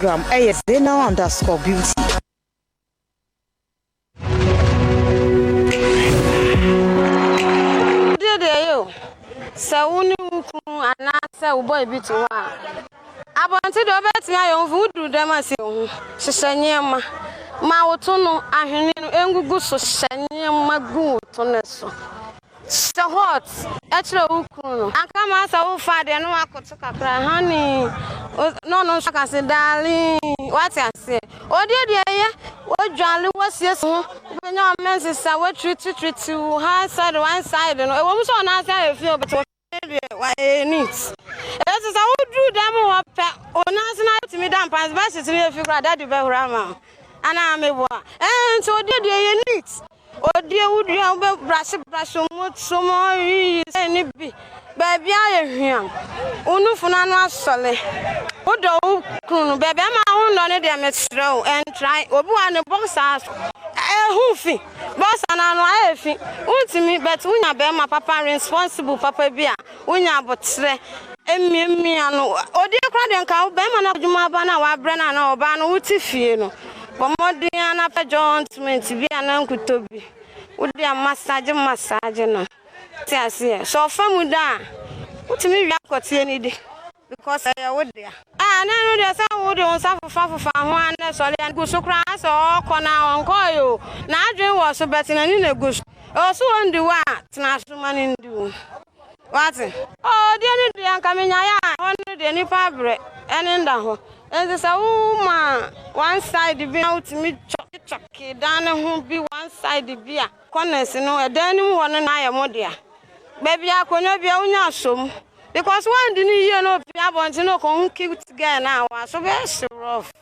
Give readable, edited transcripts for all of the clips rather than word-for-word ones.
Instagram @Vaginal_beauty. So unu anasa uboy bitu wa abonti do beti ayo vudu dem ase hu hyehyanyema ma wotono ahwene no engugu so hyehyanyema gu wotono so so hot etro ukunu anka ma sa wo fa de no akoto kakra honey no so kase darling what I say odi ye odwale wasies ho benya mense sa we treat ha side one side no e wo mu so na say e feel but why needs it is how do them up on us me down pass by to me if you grad daddy be rama ana me boa so dey needs o dey would you brush so more any be baby aye hwiam unu funa no asole wodo kunu baby ma hu no ne dey mesrel and try obi wa ne boxers hufi boss na no afi untimi but unya be ma papa responsible papa bia unya abotre emmie anu odi kra de nka be ma na djuma ba na wa bre na oba no wuti fie no bomodin na pa jointment bia na nkutobi udi massage no ti ase so famu da utimi wi akotie ni di because I would there. Ah, no, there's a wood on Safa one, so and go so crass or corner on coil. Now, dream was so better than in a goose. Also, on the what, national man in do. What? Oh, dear, I'm coming. I am any fabric and in the hole. And there's a woman one side the beer out to me, chucky, down and won't be one side the beer. Corners, you know, a dining one and I am more dear. Baby, I could not be on your sum. Because one didn't hear no want to know come keep together now, so very rough.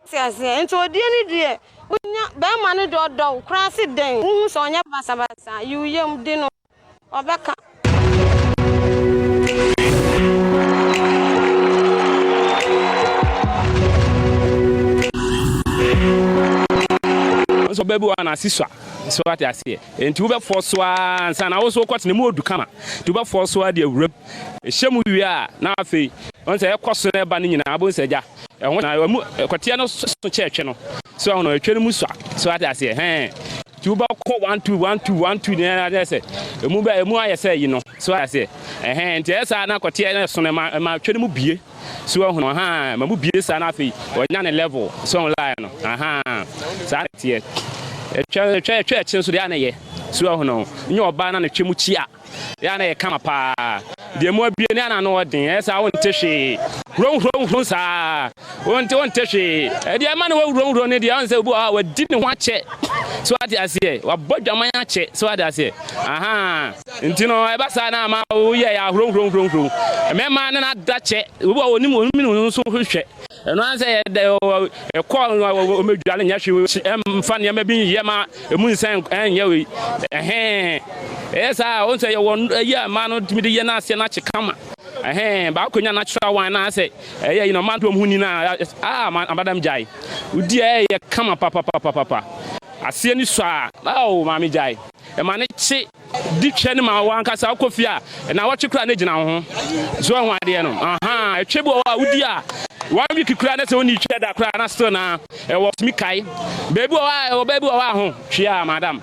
Says into a dear, when you bear money do cross it then, who's on your bassa, you young dinner or back. So baby wana siswa so what I say enti wo be force wa nsa na wo so kwat ne mu odukama tu be force wa de awuram ehyemu wi a na afei on say ekoso na ba ne nyina abo nsaja ehwo na mu kwatia no so cheche no so ho no etwe ne mu so what I say tu ba ko 1 2 ne na say emu aye say yi no so I say enti esa na kwatia na so ma twe ne mu bie so ho no ma mu bie sa na afei onya ne level so line no sa tie twa chin so de na ye so ho no nya oba na twemu chi a ya na ye kama pa de mo bie ne na no odin esa won tehwe ron sa won tehwe e de ma na wo ne de an se bu a wadi ne ho ache so ade ase wa bodwaman ache so ade ase ntino e ba sa na ma wo ye ya ron me ma na da che bu a onim so hwehwe eno an se e call o medwale nya hwe mfa ne ma bi ye ma emu nsan enye we esa on se ye won ye ma no timi de ye na ase na chekama ba konya natural wine na ase ye you know man to huni na madam jai udi ye kama papa ase ni so a mami jai e ma ne chi di twa ni ma wa nkasa kofi a na wo chekura na gina ho so ho ade no e twebo a udi a 1 week kura na se woni twa da kura na still na e wo mi kai baby wa ho twia madam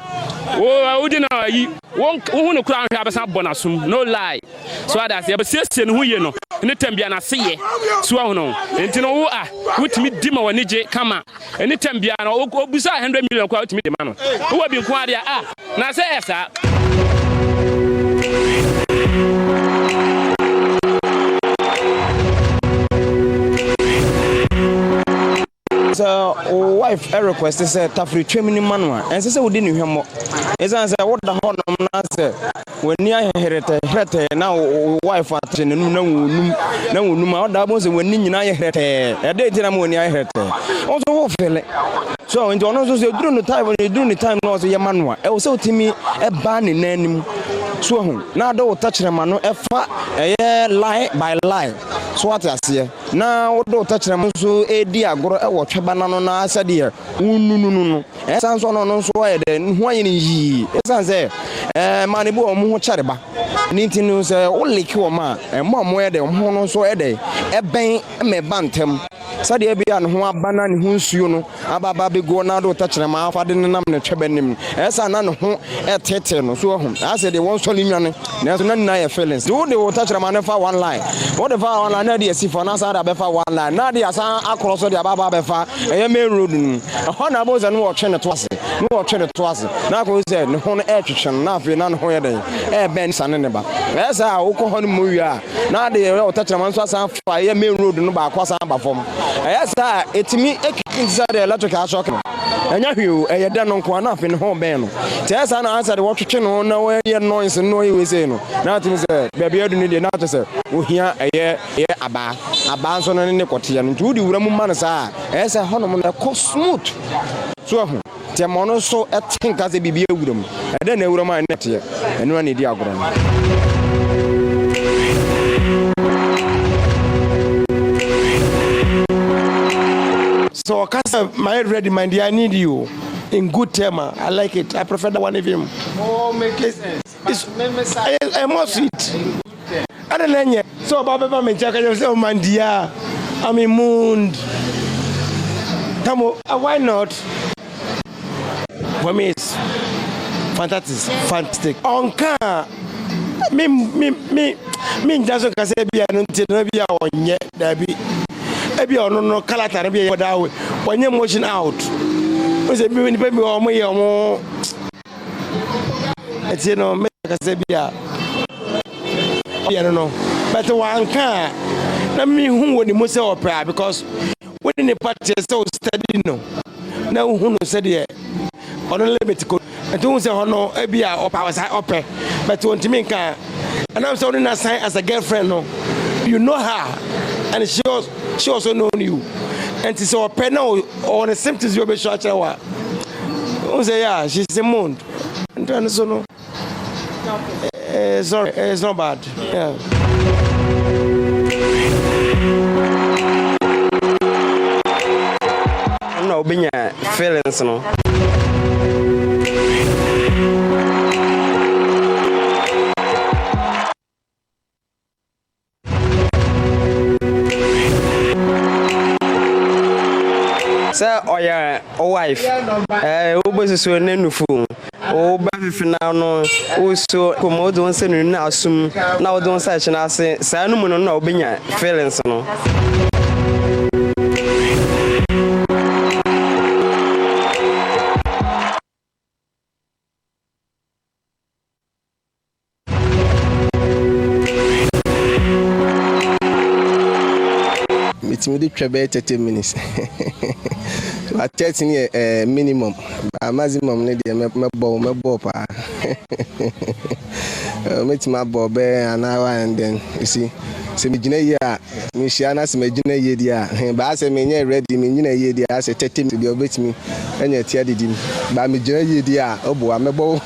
udi na yi won hu no kura hwa besa bonasum no lie so ada se be no hu ye no ne tambia na se ye so ho no enti no wo wutimi di ma woni je kama ne tambia no obusa 100 million kwa wutimi de ma no wo bi nko ade na se esa wife request say tafri twemini manwa ense se wodi ne hwemo esan say woda honom na say wani aherete na wife atche ne num na wonum oda bo se wani nyina aherete e dey tina mo wani aherete onso wo fele so nti ono so se duru no time no so ye manwa e wo se otimi e ba ne nanim so ho na do touchere mano e fa e lie by lie so what ase na wo do touchere mo so edi agoro e wo tweba na no na ase de ununu esan so no so e de hu aye ni yi esan se mani bu omu ho chareba ni ntinu se wo leki wo ma mo e de ho no so e de e ben me bantem Sadia be and who abana and who's you know, Ababa be go now to touch them off. I didn't know the Chebenim. As I know who at Tetan, so I said they won't solve me. There's none feelings. Do they will touch them on one line. What if I want Nadia see for Nasa Befa one line? Nadia across the Ababa Befa, a main road. A honorable and watching it twice. No watching it twice. Now who said, no one action, nothing, none where they air bends and neighbor. That's how Okohon Muya. Now they will touch them on fire, main road, no back was on perform. Yes, it's me inside the electrical shock. And you, a done on Quanaf in home band. Tess and answered what you know, no way noise and no you say no. Nothing said, baby, you need not to say, we hear a year, a bounce on an iniquity and Judy Ramumanasa, as a honeymoon, a cost smooth. So, Tiamono so I think as a baby with them, and then they will mind net here, and one diagram. So, my ready, my dear, I need you in good term. I like it. I prefer the one of him. Oh, make sense. I must eat. I don't know. So, Baba, me check. I say, oh, my dear, I'm in mood. Why not? For me, it's fantastic. On car, me just can say be an be on yet, there be. Maybe on no color and be that way. When you're motion out, was it me baby or me or more? It's you know, make a say be I don't know. But one car, let me who would the most opera because when the party is so steady, no. Now who said yeah, on a limit and don't say, oh no, be a was opera, but want to make her. And I'm so in a sign as a girlfriend, no. You know her, and she also knows you. And it's our penal or the symptoms you'll be short. Say, yeah, she's a moon. And so, no, it's not bad. Yeah. No, being feelings, no. Sir, or your wife, who was so nenufu, oh, baby, now no, who so commode on sending now soon, now don't such and I say, Simon, no, being feelings, no. It's me about 30 minutes. At 30 minimum, but maximum need my ball, meet my ball an hour and then you see. So me jina ya, me shiana se me jina ye dia. Ba se me nye ready me jina ye dia. Se 30 minutes be obet me. Enye tia didim. Ba me jina ye dia. Obo amebo.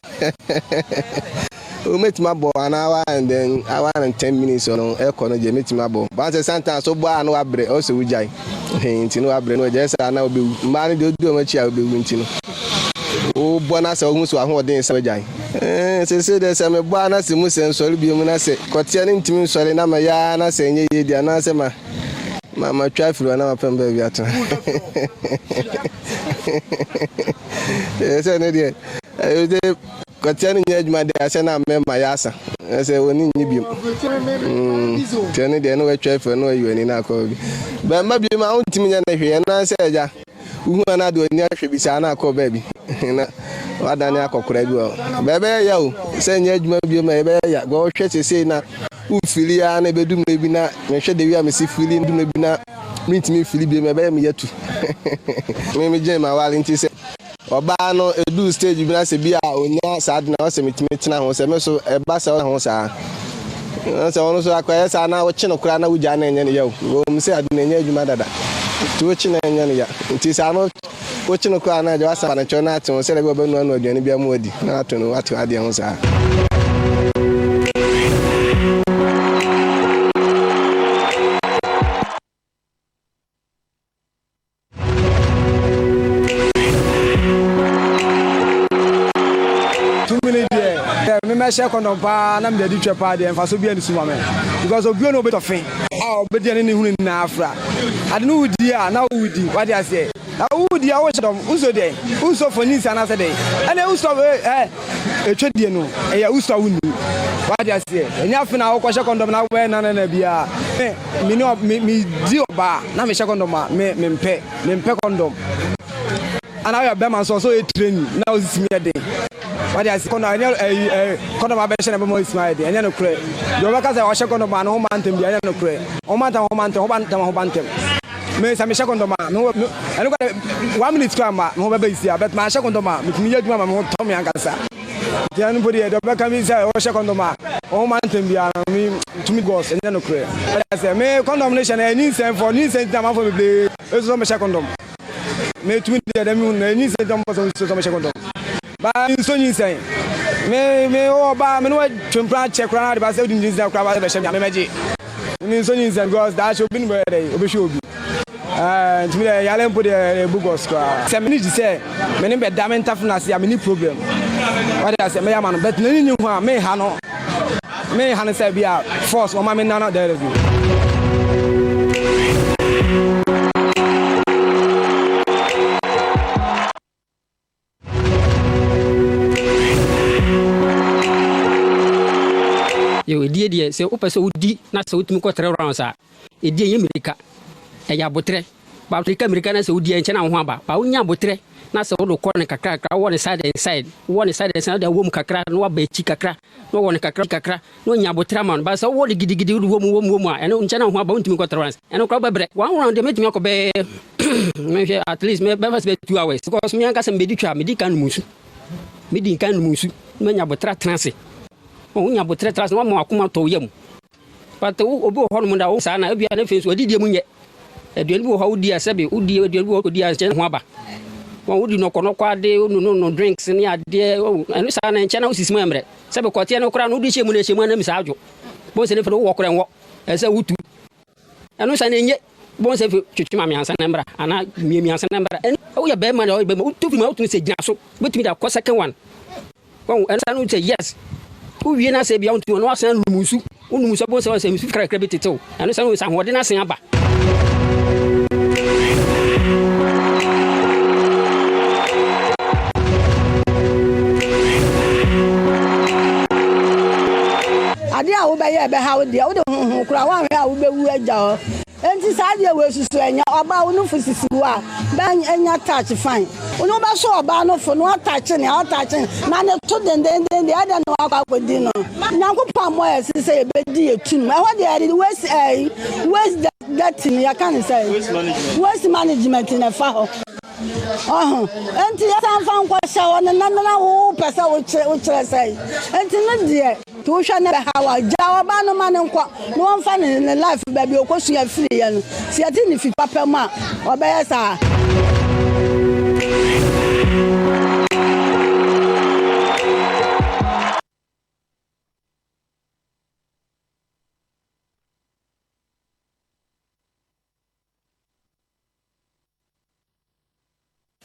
We met my boy an hour and then hour and 10 minutes on air corner. Je meet my boy. But sometimes so boy no abre also we jai. Hinti no abre no just na obi man do much ya obi winti no. O boy na se ohun so ahoden se jai. Se dey se me boy na se mu se nsori bi mu na se kotia ne ntimi nsori na ma ya na se nye ye dia na se ma traffic na ma pem ba bi ato. Se ne dia. Kotiani nyejuma de ase na memma yasa ese woni nyibim tene de no wetwa no ayuani na akọ bi ba ma bi ma ontimi nya na hwe na se eja uhu na do ni ahwe bi sa na akọ ba bi na wadani akọkora bi o ba be ya o se nyejuma bi ma be ya go hwe sese na ufili ya na bedum na bi na hwe de wi amesi fili ndum na bi na mintimi fili bi ma be me yatu me je ma wali nti se Oba no edu stage bi na se bia onya sad na o se metimeti na ho se me so e ba se ho sa se ono so akwaya sa na wo chi no kura na wuja na enye ne yawo wo mi se adu na enye adwuma dada tu wo chi na enye ne ya nti sa no wo chi no kura na je wa sa na cho na ati ho se le bi obanu anu aduane bia mu odi na ato no ati ade ho sa me share condom pa na me dey twa pa dey emfa so bia ni suma me because obi no be to fin ah obi dey ni hunu na afra ade no wudi a na wudi what dey say na wudi a wo shedom uso dey uso for nis ana say dey ene uso etwedie no e ya uso wunu what dey say enya fina wo share condom na we na bia me di oba na me share condom me mpe condom ana ya be man so training na o sisi me dey what dey say condom abeshe na be mo ismail dey enya no kure do be ka say o share condom na ho mantem bia enya no kure o mantem me sa me share condom no eno 1 minute kwa ma me ho be isi but ma share condom me tumi yaduma ma me ho tom yankasa dey anu body do be ka me say o share condom o mantem bia me tumi gos enya no kure what dey say me condom nation any sen for ni sen time for me so me share condom me tumi dey dem ni sen time for so me share condom ba so ni sen me o ba me no twempra check ra na ba say odi sen kra ba be she me meji ni so ni sen because that should be no dey obi show obi tumi dey yale mpo dey bugos kra se me ni say me ni be da mental fitness ya me ni problem what dey say me ya man but ni hu a me ha no say bia force o ma me na there review yo die se o pese udi na se utumi ko 3 rounds a edie ye America e ya botre ba America na se udi enche na ho aba ba unya botre na se wo ko ne kakra wo ne side da wo mu kakra no ba echi kakra no wo ne kakra no nya botre man ba se wo de gidigidi wo mu a ene enche na ho aba utumi ko 3 rounds ene ko ba bre 1 round de metumi ko be me at least me be 2 hours because me anka se me di twa me di kan musu me nya botre transe o nya botre transe no ma akoma to yam but obi ho no mu da wo sa na ebia na fe so adidie mu nye aduane bi wo ha wodi asabe wodi aduane bi wo kodi anche ho aba won wodi no kono kwade no drinks ni ade enu sa na enche na osisi mu emre sabe kote no kra no wodi shemu na mi sa adwo bo se ne fe wo kra enwo ese wutu enu sa na enye bo se fe twetwema mi ansa na mbra ana mi ansa na mbra wo ya be ma na wo be ma to fi ma wo tun se gina so betumi da ko second one won enu sa no say yes wo wie na se bia won tun no asan lumusu unumusu bo se mi kra betete enu sa no sa hode na asan aba ade a wo be ye be ha wo de wo de hu kura wa hwe a wo be wu agya o enti sa de we susu enya oba wo no fusisi wa ba enya touch fine wo ba so oba no fo no touch na ne to den de ada no akwa kwedi no nyankopam mo ya sise be di etun e ho de waste that thing ya kan say waste management na fa ho enti ya san fa nkwa sha wona na wo pesa wo kire say enti no de to hwa na ha wa ja oba no ma ne nkwa no won fa ne life ba bi okosu ya free ya no si ati ni fi papa ma oba ya sa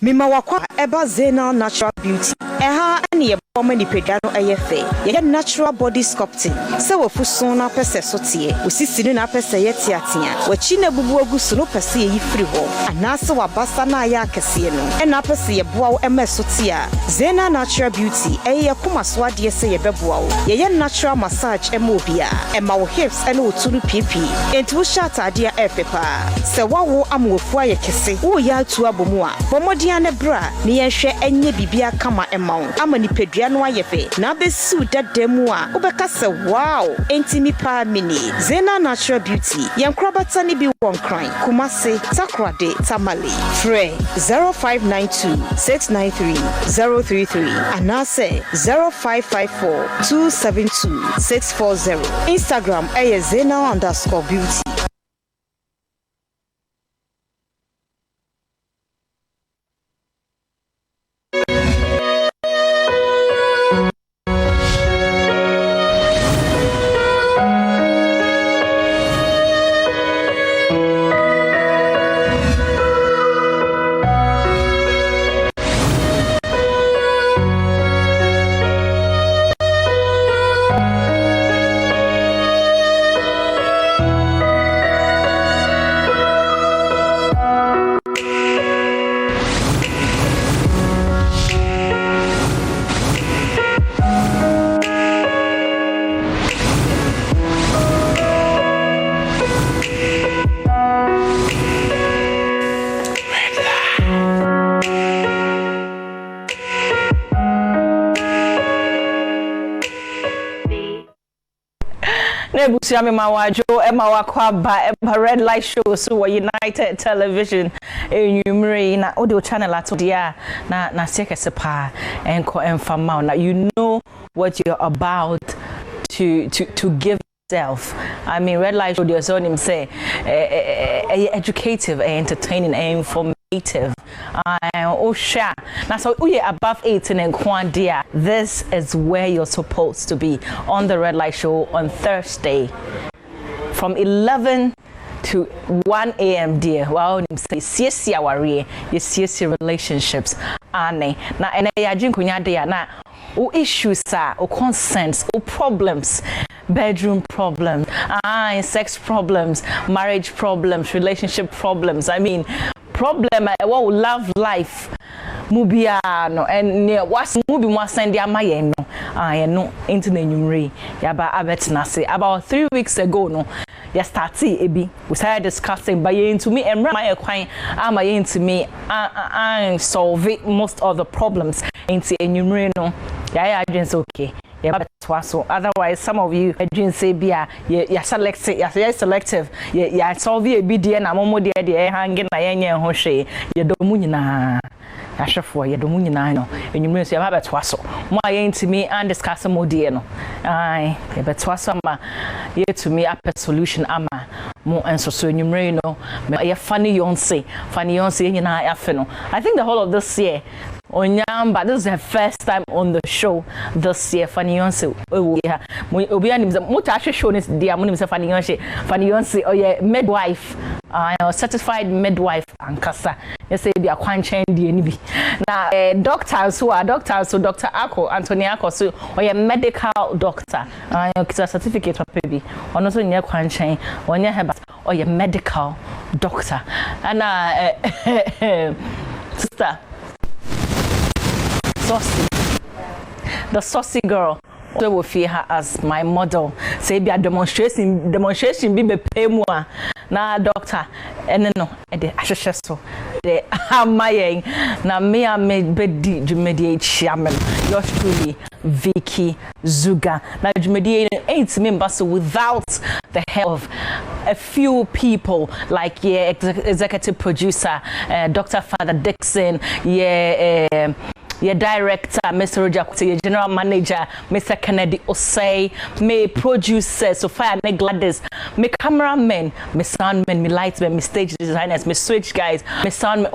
Mima wakwa eba Zena Natural Beauty. Eha ani ye boma ni pedano eyefe. Ye natural body sculpting. Se wo fuso na pese sotie. Osisi na pese ye tiatia. Wachi na bubu agusu no pese ye yifiri ho. Anase wabasa na ya akese no. Ena pese ye boa wo eme sotia. Zena Natural Beauty eye kuma so ade se ye beboa wo. Ye natural massage emobia. Ema wo hips ene wo tunu pipi. Enti wo shata ade efepa. Se wawo amwofu aye kese. Wo ya atu abomu a. Bomodi ane bra ni yenhwe enye bibia kama emawo ama ni pedua no ayefe na besu dademu a obeka se wow entimi pa mini Zena Natural Beauty yenkrobata ni bi won kran Kumase Takrade Tamale Frey 0592 693 033 anase 0554 272 640 Instagram Zena_beauty. Busiami Mawajo, Emma Wakwaba, Emma Red Light Show, so United Television, Numeri, na audio channel at Odia, na Seka Sepa, and Ko Enfama. Now you know what you're about to give yourself. I mean, Red Light Show, the son him say, educative, entertaining, informative. Oh, sure. Now, so we are above 18 and Kwandia. This is where you're supposed to be on the Red Light Show on Thursday from 11 to 1 a.m. dear. Wow, yes, relationships. Ane. Na ene ya jinkunya dia na o issues o concerns o problems, bedroom problems, sex problems, marriage problems, relationship problems. I mean, problem love life mubiano and was mubi mo send dia maye no no into the numeri yaba abetnase about 3 weeks ago no ya started ebi we started discussing by into me and my kwan am into me and solve most of the problems into a numeri no ya agents okay. So otherwise some of you agents say bia ya selective ya solve a bd na momo de hanging na yenye ho hwe ya domu nyina ya hwefo ya domu nyina no enyumre so ya ba betwa so mo aye ntimi and discuss mo de no ai ya betwa so ma ye to me a solution ama mo enso so enyumre no ya funny yonse nyina ya fe no. I think the whole of this year Onyamba, this is her first time on the show this year. Funny Yonse, obi anim ze mo ta show this dia mo nim se Funny Yonse oh yeah midwife, certified midwife ankasa. You say be a kwanchen die ni bi. Na doctors who are doctors, so Dr. Ako Anthony Ako so oh yeah medical doctor. Kita certificate for baby. Ono so nya kwanchen, onya heba oh yeah medical doctor. And sister Saucy, the saucy girl. So we feel her as my model. Say be a demonstration be pay more. Na doctor, and no, the asheso, the amaye. Na me a be mediate shaman. Yours truly, Vicky Zugah. Now mediate 8 members without the help of a few people like executive producer, Dr. Father Dixon, your director, Mr. Roger, your general manager, Mr. Kennedy Osei, me producer, Sophia, me Gladys, me cameramen, me soundmen, me lightsmen, me stage designers, me switch guys, me soundmen,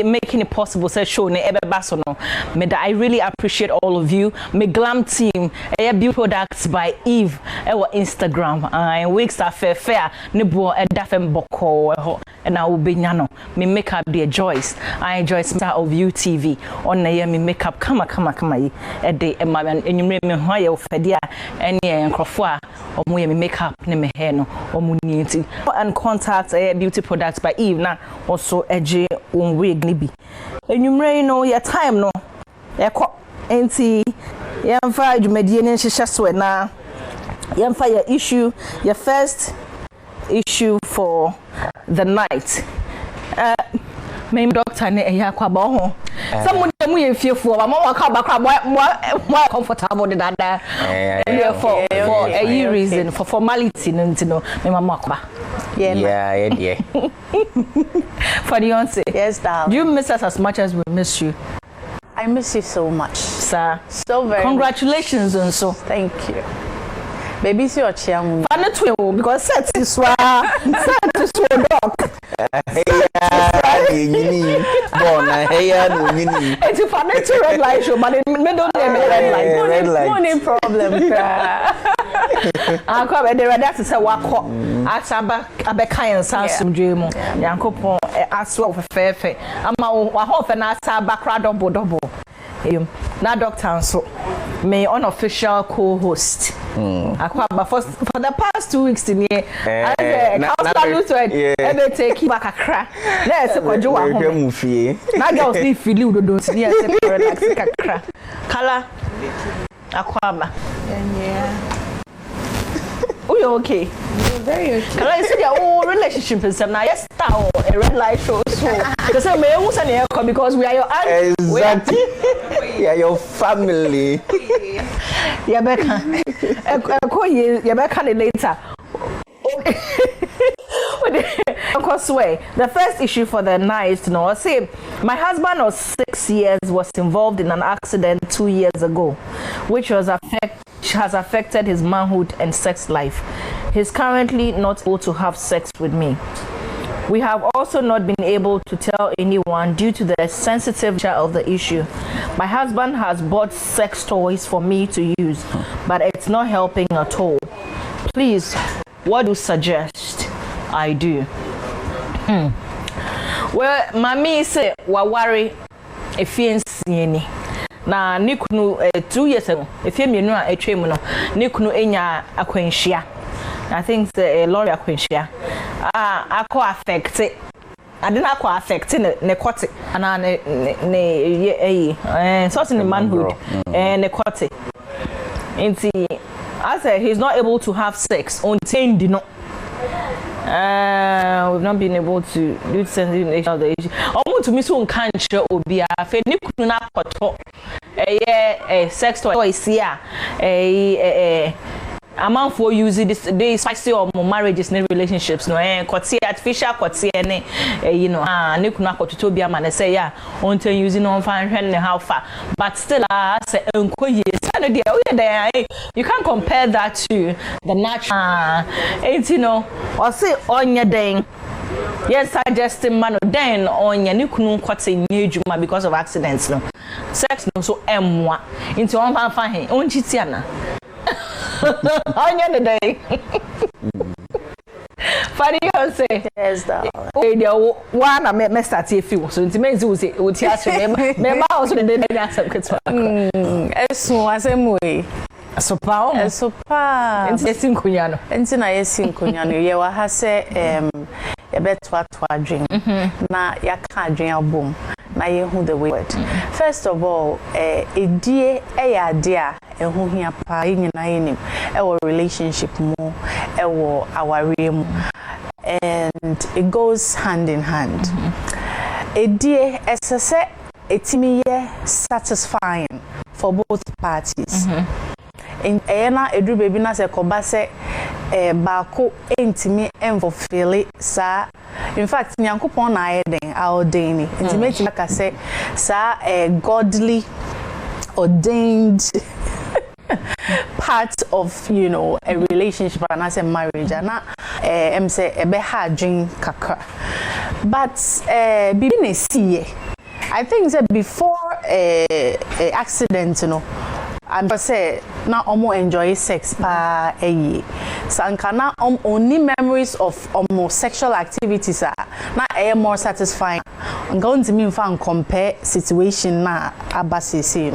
making it possible, say show ne ebe basono. Me that I really appreciate all of you. Me glam team, beauty products by Eve, Instagram, and weeks are fair, ne bo dafen boko, and I will be nyano. Me make up their Joyce. I enjoy star of UTV on na me makeup kama yi e de e ma enyumre me ho aye ofedia ene enkrofo a omo ye me makeup ne me hair no omo ni nti and contact beauty products by Eve na also eje on wig ni bi enyumre no your time no e ko enti yemfa adwumadie ne nhyehyɛ so na yemfa your issue, your first issue for the night. My doctor ne eya kwaba ho some dem ye fiefo ma wa ka ba more comfortable than that for a reason for formality no me mama kwaba yeah for the answer. Yes, darling. Do you miss us as much as we miss you? I miss you so much, sir. So very congratulations much. And so thank you. Baby, see your chair. Because set is dog. It's a financial red light show, but in middle red light. Money problem. I come the red say wako ataba abeka yansa asumdwe mu. Yankopon aso of fair. Ama wa hofe na ataba kra double. Now doctor so my unofficial co-host. But for the past 2 weeks in here, I take back a crack. Let's go do a movie. Now girls need feel you don't see a crack. Color Aquaba. you're okay. Very okay. Can I say your whole relationship is now? Yes, star a red light show. So, because I may also because we are your aunt. Exactly. Yeah, your family. Rebecca, later. The first issue for the night, say my husband of 6 years was involved in an accident 2 years ago, which has affected his manhood and sex life. He's currently not able to have sex with me. We have also not been able to tell anyone due to the sensitive nature of the issue. My husband has bought sex toys for me to use, but it's not helping at all. Please, what do you suggest I do? Well, mommy say wa worry if you ain't na nikunu 2 years ago if you mienu a etwem no nikunu enya akwanhia. I think the lorry akwanhia akọ affect adena akọ affect ne kote ana ne sort in the manhood ne kote nti I said he's not able to have sex until we've not been able to do something of the issue. Almost to me so can't obia fe ni kunu na koto sex toys here amount for using this they spicy or marriages and relationships no kote artificial kote ne ni kunu akoto bia man say yeah until using on fan how far but still say enko yes you can't compare that to the natural or say on your day yes suggesting man then on your nikunu kote nyejuma because of accidents no sex no so emwa into on fan on chitiana on your day funny you say yes that one I met start if you so it means you say what you me also the day answer kwetwa eso asem we so pa enti nkunya no enti na yesi nkunya no ye wa ha se ye betwa to adwen na ya ka adwen abom na ye hu the word first of all edie ya de a ehu hia pa nyina yenim ewo relationship mu ewo aware mu and it goes hand in hand edie esese etimi ye satisfying for both parties in ena edu baby na se koba se baako entimi fulfill sa in fact nyankopon na ayeden ordained intimate ka se sa godly ordained part of a relationship and as a marriage and say ebe ha dream kakra but bibi na see I think that before accident I'm say na omo enjoy sex pa sankana only memories of sexual activities na more satisfying going to me fan compare situation na abasisi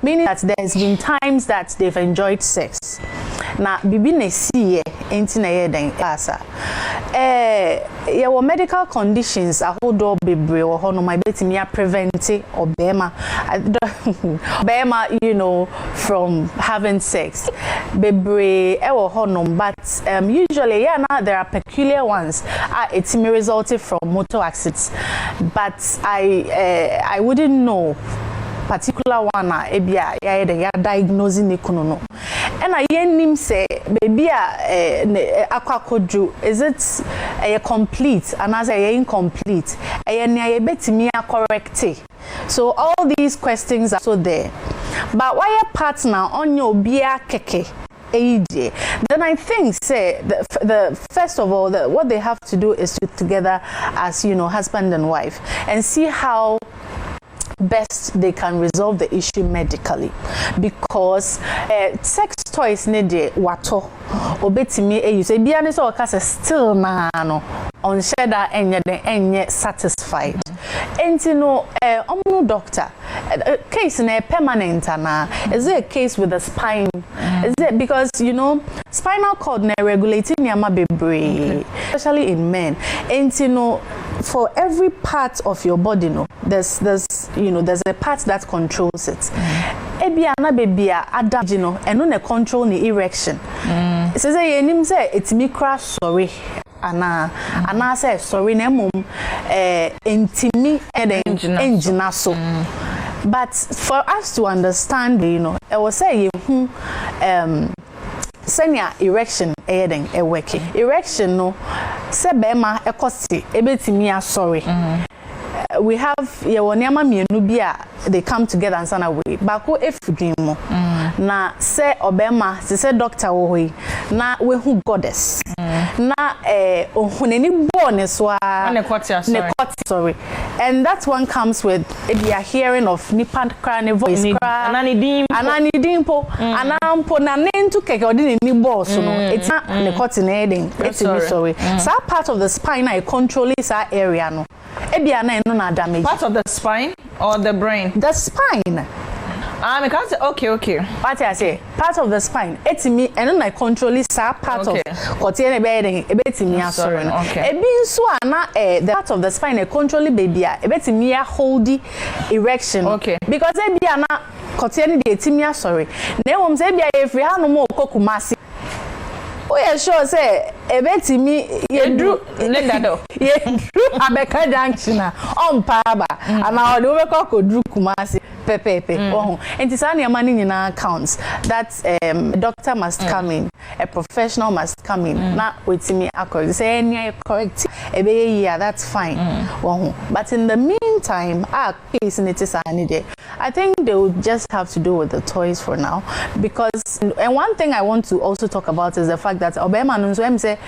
meaning that there's been times that they've enjoyed sex na bibi na see enti na ye den asa your medical conditions ahodo bebre wo hono my betimi ya prevent obema from having sex bebre wo hono but usually there are peculiar ones it may resulted from motor accidents but I wouldn't know particular one ebia ya diagnosing ikuno and I yenim say baby akwakoju is it complete and as incomplete near betimi correct so all these questions are so there but why your partner on your bia keke then I think say the first of all what they have to do is to together as husband and wife and see how best they can resolve the issue medically because sex toys need wato obetimi use bia ne so okase still na no on share that enye satisfied enti no omu doctor case na permanent na is it a case with the spine is it because spinal cord na regulating yama bebre especially in men enti no for every part of your body there's a part that controls it ebia na baby ada eno na control the erection say yenim say etimi kra sorry ana say sorry na mum intimi engina so. But for us to understand, you know, I was say senior erection den e work. Erection no se bema ekosi ebetimi sorry. We have yewoniama mienu bia they come together and sana way bako efudin mo na se obema se doctor wo hoyi na we hu goddess na ohuneni born so ne sorry, and that one comes with the hearing of nipa cry voice cry anani dimpo anampo na nentu keke odi ni boss no it's ne cotton heading it's sorry so part of the spine I control this area no ebia na eno na damage. Part of the spine or the brain? The spine. Because okay. What I say? Part of the spine. Etimi eno na control this part of kotie na be ebetimi asoro no. Ebi nso ana the part of the spine e control baby a ebetimi hold erection. Okay. Because ebia na kotie na de etimi asoro. Na ewom say ebia e free hanu mo kokumasi. Oh yeah, sure say ebetimi yedru nedado yedru abeka junction on paba ana ode we kodru kumasi pepepe oh enti sa na mani nyina counts that doctor must come in, a professional must come in na wetimi accord say any correct ebe yeah, that's fine oh but in the meantime our case in it is anide. I think they would just have to do with the toys for now, because and one thing I want to also talk about is the fact that obema no so em say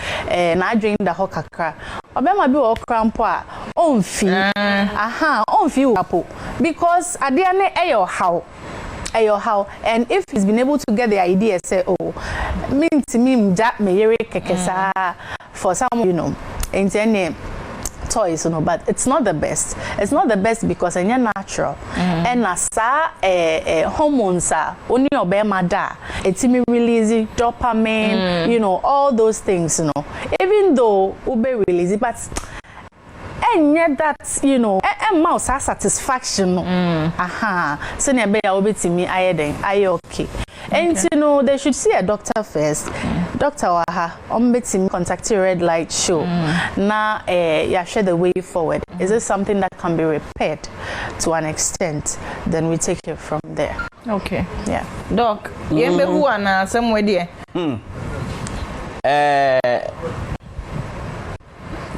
na drink the hokakra obema bi o krampo a onfi onfi wapo because ade ne eyo how and if he's been able to get the idea say me ja me yere kekesa for some, you know, in any toys, you know, but it's not the best. It's not the best because it's natural. And asa hormones are only obema da. It's me releasing dopamine, you know, all those things, you know. Even though ube release, but and yet that, you know, mouse has satisfaction. So nearby I will be to me I okay. And you know, they should see a doctor first. Doctor Waha, contact your red light show. Now, yeah, share the way forward. Is this something that can be repaired to an extent? Then we take it from there. Okay. Yeah. Doc, you who are somewhere there.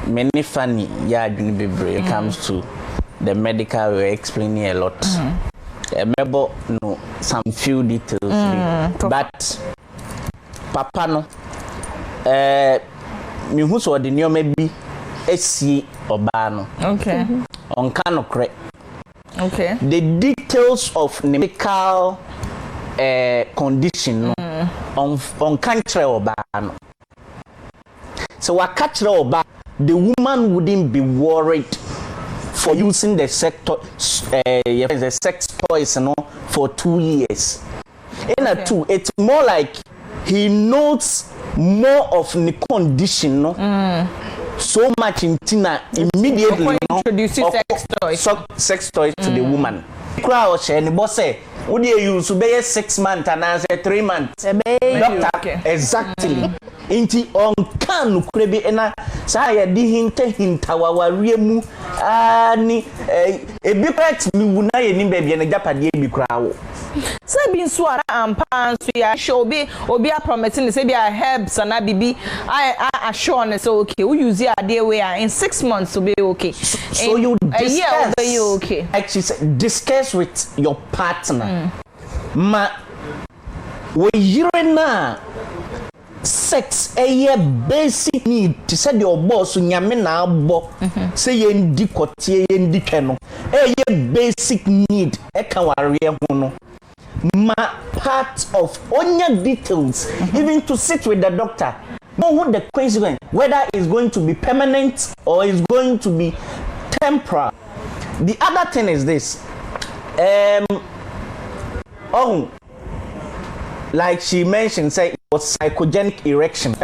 Many funny, yeah, it comes to the medical. We're explaining a lot. Maybe no some few details, but papa no me who so the new maybe esi oba no okay on can correct okay the details of medical condition on country oba no so what catch oba the woman wouldn't be worried for using the sex toys, you know, for 2 years. In a two, it's more like he knows more of the condition, no? So much in Tina immediately introduces sex toys to the woman. Crowd and the boss say, would you use 6 months and I say 3 months? Doctor, exactly. Inti on can krebe ena sa ya di hinta wawaremu ani ebi pet mi wuna ye ni bebia na japade ebi krawo so bi nso ara ampa so ya show obi a promising say bi a herbs and bibi I assure ne so okay we use it ade we in 6 months to be okay so you discuss you okay actually discuss with your partner ma we yirena sex a basic need to say your boss nyame na abo say yendi kotie yendi tweno basic need e kan ware ho no ma part of onya details even to sit with the doctor know what the consequence whether it's going to be permanent or it's going to be temporary. The other thing is this like she mentioned, say it was psychogenic erection.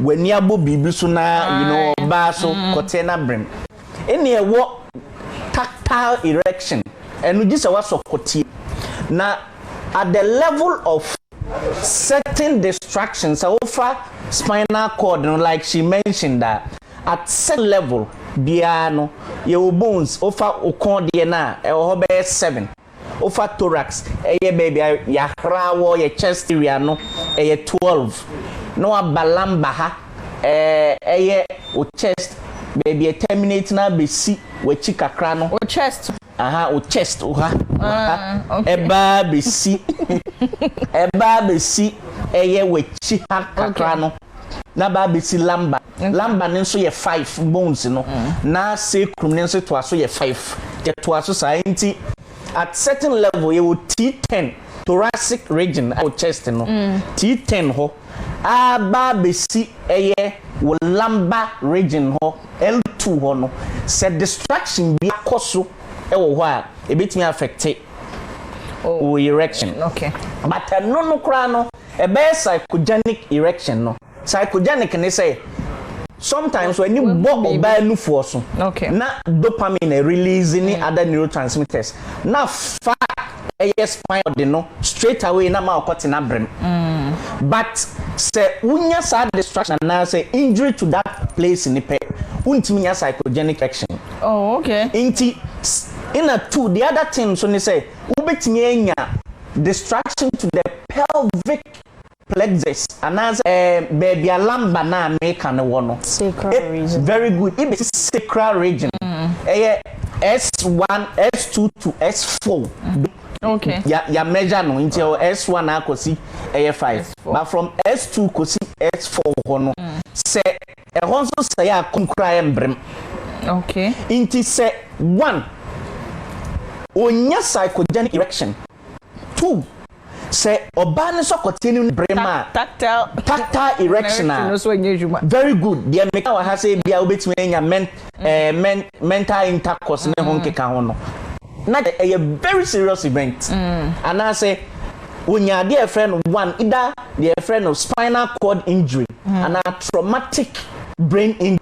When you abo bibi so na, you know, baso kotena brim. Any what tactile erection, and we just was of kotie. Now, at the level of certain distractions over spinal cord, like she mentioned that at certain level, biano, your bones over okondiana, or 7. Over thorax, baby, ya rawo, your chest area, no, 12. No balamba, o chest, baby, a terminate na be see, we chika crano, o chest. O chest, okay. Eba be see, we chika crano. Na baby see lamba. Lamba nenso ye 5 bones, no. Na sacrum nenso to aso ye 5. Get to aso science. At certain level, you will T10 thoracic region or chest, no. T10 ho. Baby see will lumbar region ho. L2 ho no. Said distraction be koso. Why? A bit me affected. Erection. Okay. But no crano. A best psychogenic erection, no. Psychogenic can they say sometimes when you walk by new force, okay, na dopamine releasing other neurotransmitters. Na fat spine no straight away na ma okoti na brem. But say unya sad distraction na say injury to that place in the pet. Untimi nya psychogenic action. Oh, okay. In a two, the other thing so they say ubetimi enya distraction to the pelvic plexus and as baby a lamba na make an one sacral region. Very good. It is sacral region. S1, S2 to S4. Okay. Ya measure no until S1 akosi 5. But from S2 kosi S4 hono. Say e honso say ya konkra embrem. Okay. Inti say 1 onya psychogenic erection. 2 say obane so continue brema tactile erection. Very good. Dia make our say bia obetime nya mental intercourse ne honke ka hono. Na a very serious event. And I say when you are dear friend one either the friend of spinal cord injury and a traumatic brain injury.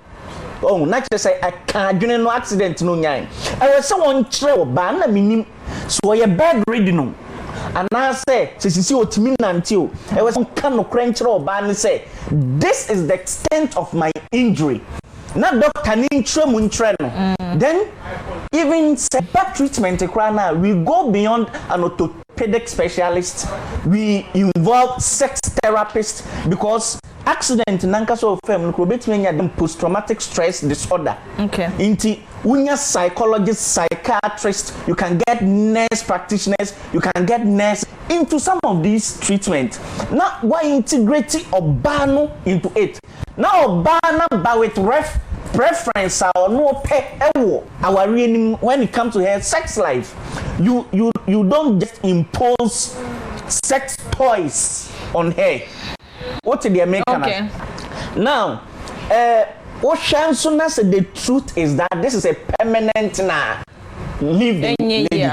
Oh, not just say I can't do no accident no nyai. I was someone trail ban minim so you bedridden. And I say, since you see until I was some kind of crunch or ban say, this is the extent of my injury. Not doctor Then even back treatment we go beyond an orthopedic specialist. We involve sex therapist because accident nanka so fem post traumatic stress disorder. Okay. Inti unya psychologist, psychiatrist, you can get nurse practitioners, you can get nurse into some of these treatments. Now why integrating obano into it? Now obana ba with preference or no pay our when it comes to her sex life. You don't just impose sex toys on her. What did they make? Okay. Now, the truth is that this is a permanent living lady.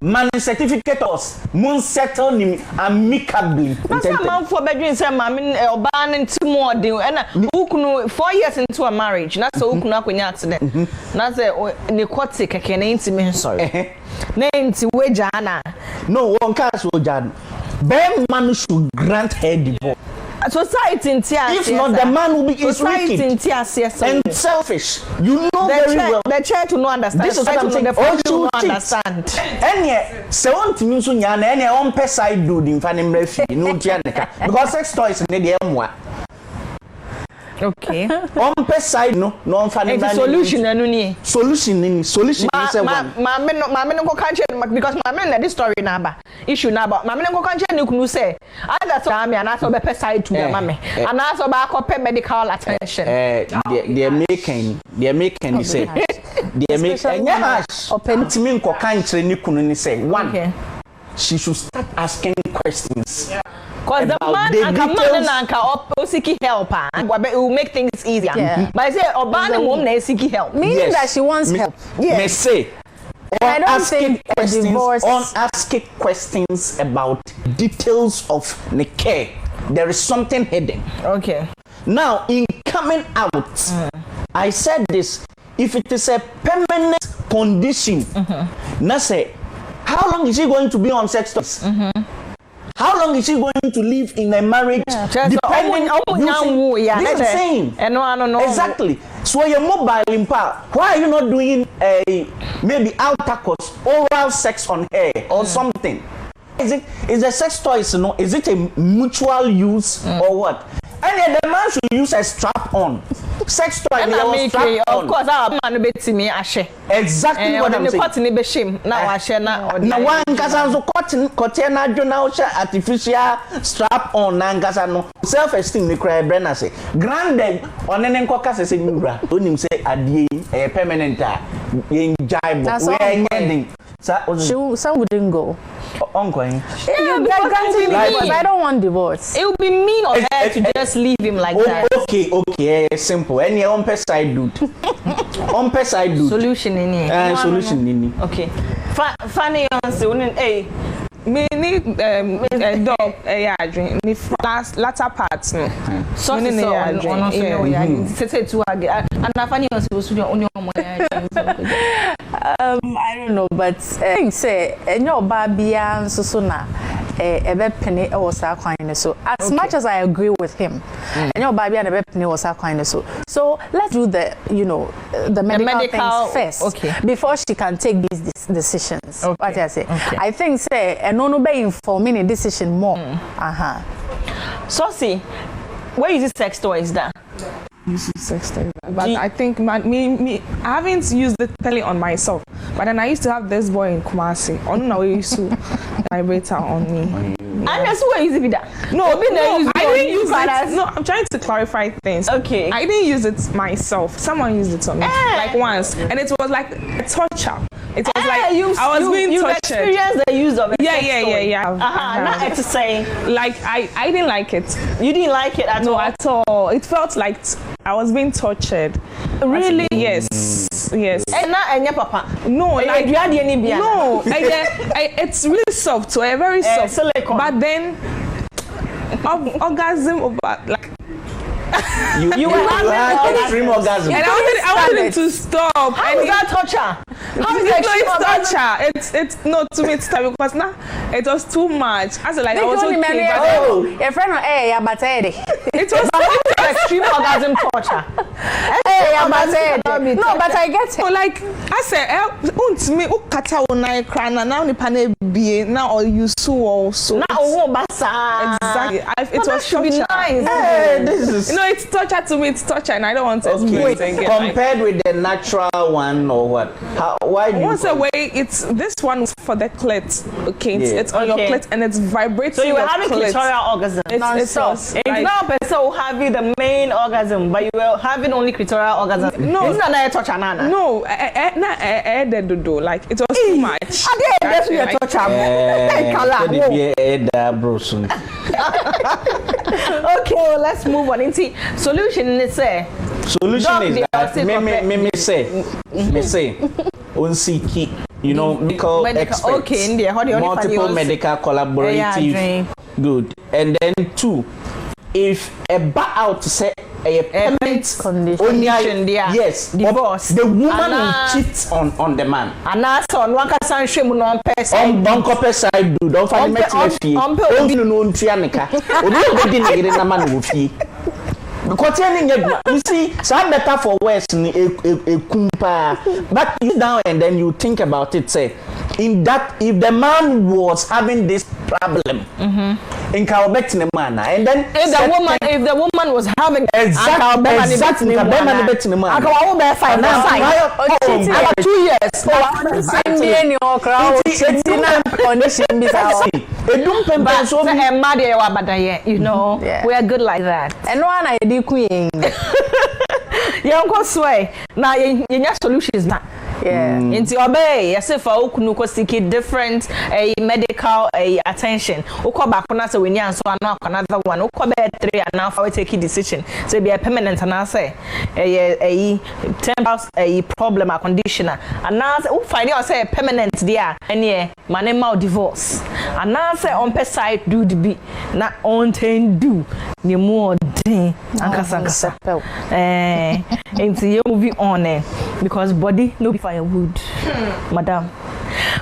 Man certificate us moon settle him amicably. That's a man for bedroom say mammy or ban into more deal and who 4 years into a marriage. That's so who can accident. That's a narcotic I can intimate sorry. Name to Wejana. No one cash will Jan. Bear man should grant her divorce. Society in tears. If not, the man will be wicked in tears, yes, and selfish. You know very well. The church will not understand. This is what I'm saying. The family will not understand. And yet, so want to mean so yana and your own pet side do the family refuge. No tianica because sex toys in the M1. Okay. On pet side no family solution and solution is one. Mamma no country because mamma this story number issue number mamma no country you say either so am and also be side to the mamma and also back up medical attention. They making say they make open to me country ni kunu ni say one she should start asking questions. Because the man and seeking help, it will make things easier. Yeah. But I say, Obana woman is seeking help, meaning that she wants help. Yes. May say, I don't think asking questions about details of the care. There is something hidden. Okay. Now, in coming out, I said this: if it is a permanent condition, now say, how long is she going to be on sex toys? how long is she going to live in a marriage? Depending on this is the same. Exactly. So you're mobile in power. Why are you not doing a maybe outer course, oral sex on her or something? Is the sex toys, you know, is it a mutual use or what? And the man should use a strap on. Sex toy strap on. Of course, our man be to me ashe. Exactly what I'm saying. Now ashe na. Na one kasa so cotton na jona artificial strap on na kasa no. Self esteem ni cry Brenna say. Granddad onene nko kasa say nura. Onim say adie permanent a enjoyable. We are ending. Some wouldn't go. Ongoing. Yeah, because I don't want divorce. It would be mean of her to just leave him like that. Okay, simple. Any on side dude. On side dude. Solution in here. Solution in here. Okay. Funny answer. Hey, me need a dog. Yeah, drink. Me latter parts no. So me need a drink. Say to again. And na funny answer was on I don't know, but I think say your babia so na ebe penny was our kind so as much as I agree with him and your babia and ebe penny was our kind so let's do the the medical things first before she can take these decisions. What I say I think say and no be informing a decision more. So see where is this sex toys that use sex toys, but I think me I haven't used the telly on myself, but then I used to have this boy in Kumasi on now used to vibrate on me. And that's why easy be that. No, I didn't use it. No, I'm trying to clarify things. Okay. I didn't use it myself. Someone used it on me like once, and it was like a torture. It was like I was being tortured. You experienced the use of it. Yeah. Not to say like I didn't like it. You didn't like it at all? No, at all. It felt like I was being tortured. Really? Yes. And not any papa. No, like you had any beer. No, it's really soft, so very soft. But then orgasm about like you had extreme orgasm. And I wanted him to stop. How is that torture? How is that torture? It's not to me it's time because now it was too much. I was like I was okay. Your friend it was extreme orgasm torture. No, but I get it. So like I said, me ukata una ekrana now ni pane be now or you so also. Now basa. Exactly. It was should be nice. Hey, this is it's torture to me. It's torture, and I don't want to experience it again. Compared with the natural one or what? Why do you? Once away, it's this one for the clit. Okay, it's on your clit and it's vibrating. So you were having clitoral orgasm. It's not a person who having the main orgasm, but you were having only clitoral orgasm. No, it's not a torture, Nana. No, like it was too much. That's your torture. Okay, let's move on. Solution is say. Solution is that me say unsiki, medical experts. Okay, India. Multiple medical collaborative. Good. And then 2, if a out say a permanent condition, yes, divorce. The woman will cheat on the man. And that's on one can shame on person. On side do don't find me fee. Only no ntrianika. Obi dey na man wo fee. Because you see, some better for worse ni kumpa. But you down and then you think about it, say, in that if the man was having this problem, in the man, and then if the woman was having exactly 2 years. We are good like that. And one I did queen. Young sway. Now your solutions now. Yeah. Into obey, yes, if I could seek different medical attention. Uko back on us when you answer another one. Uko bed 3 and now for take a decision. So be a permanent and I say a temporary problem or conditioner. And now find you say permanent there and yeah, my name out divorce. And now say on per side do the be not on 10 do the more day. Into you moving on because body no firewood, madam.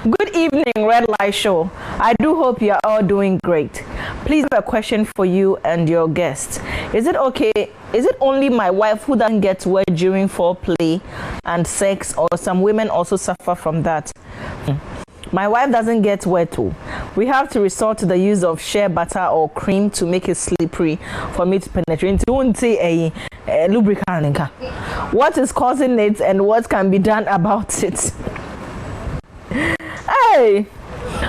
Good evening, Red Light Show. I do hope you are all doing great. Please have a question for you and your guest. Is it only my wife who doesn't get wet during foreplay and sex, or some women also suffer from that? My wife doesn't get wet too. We have to resort to the use of shea butter or cream to make it slippery for me to penetrate. It won't say a lubricant. What is causing it and what can be done about it? Hey,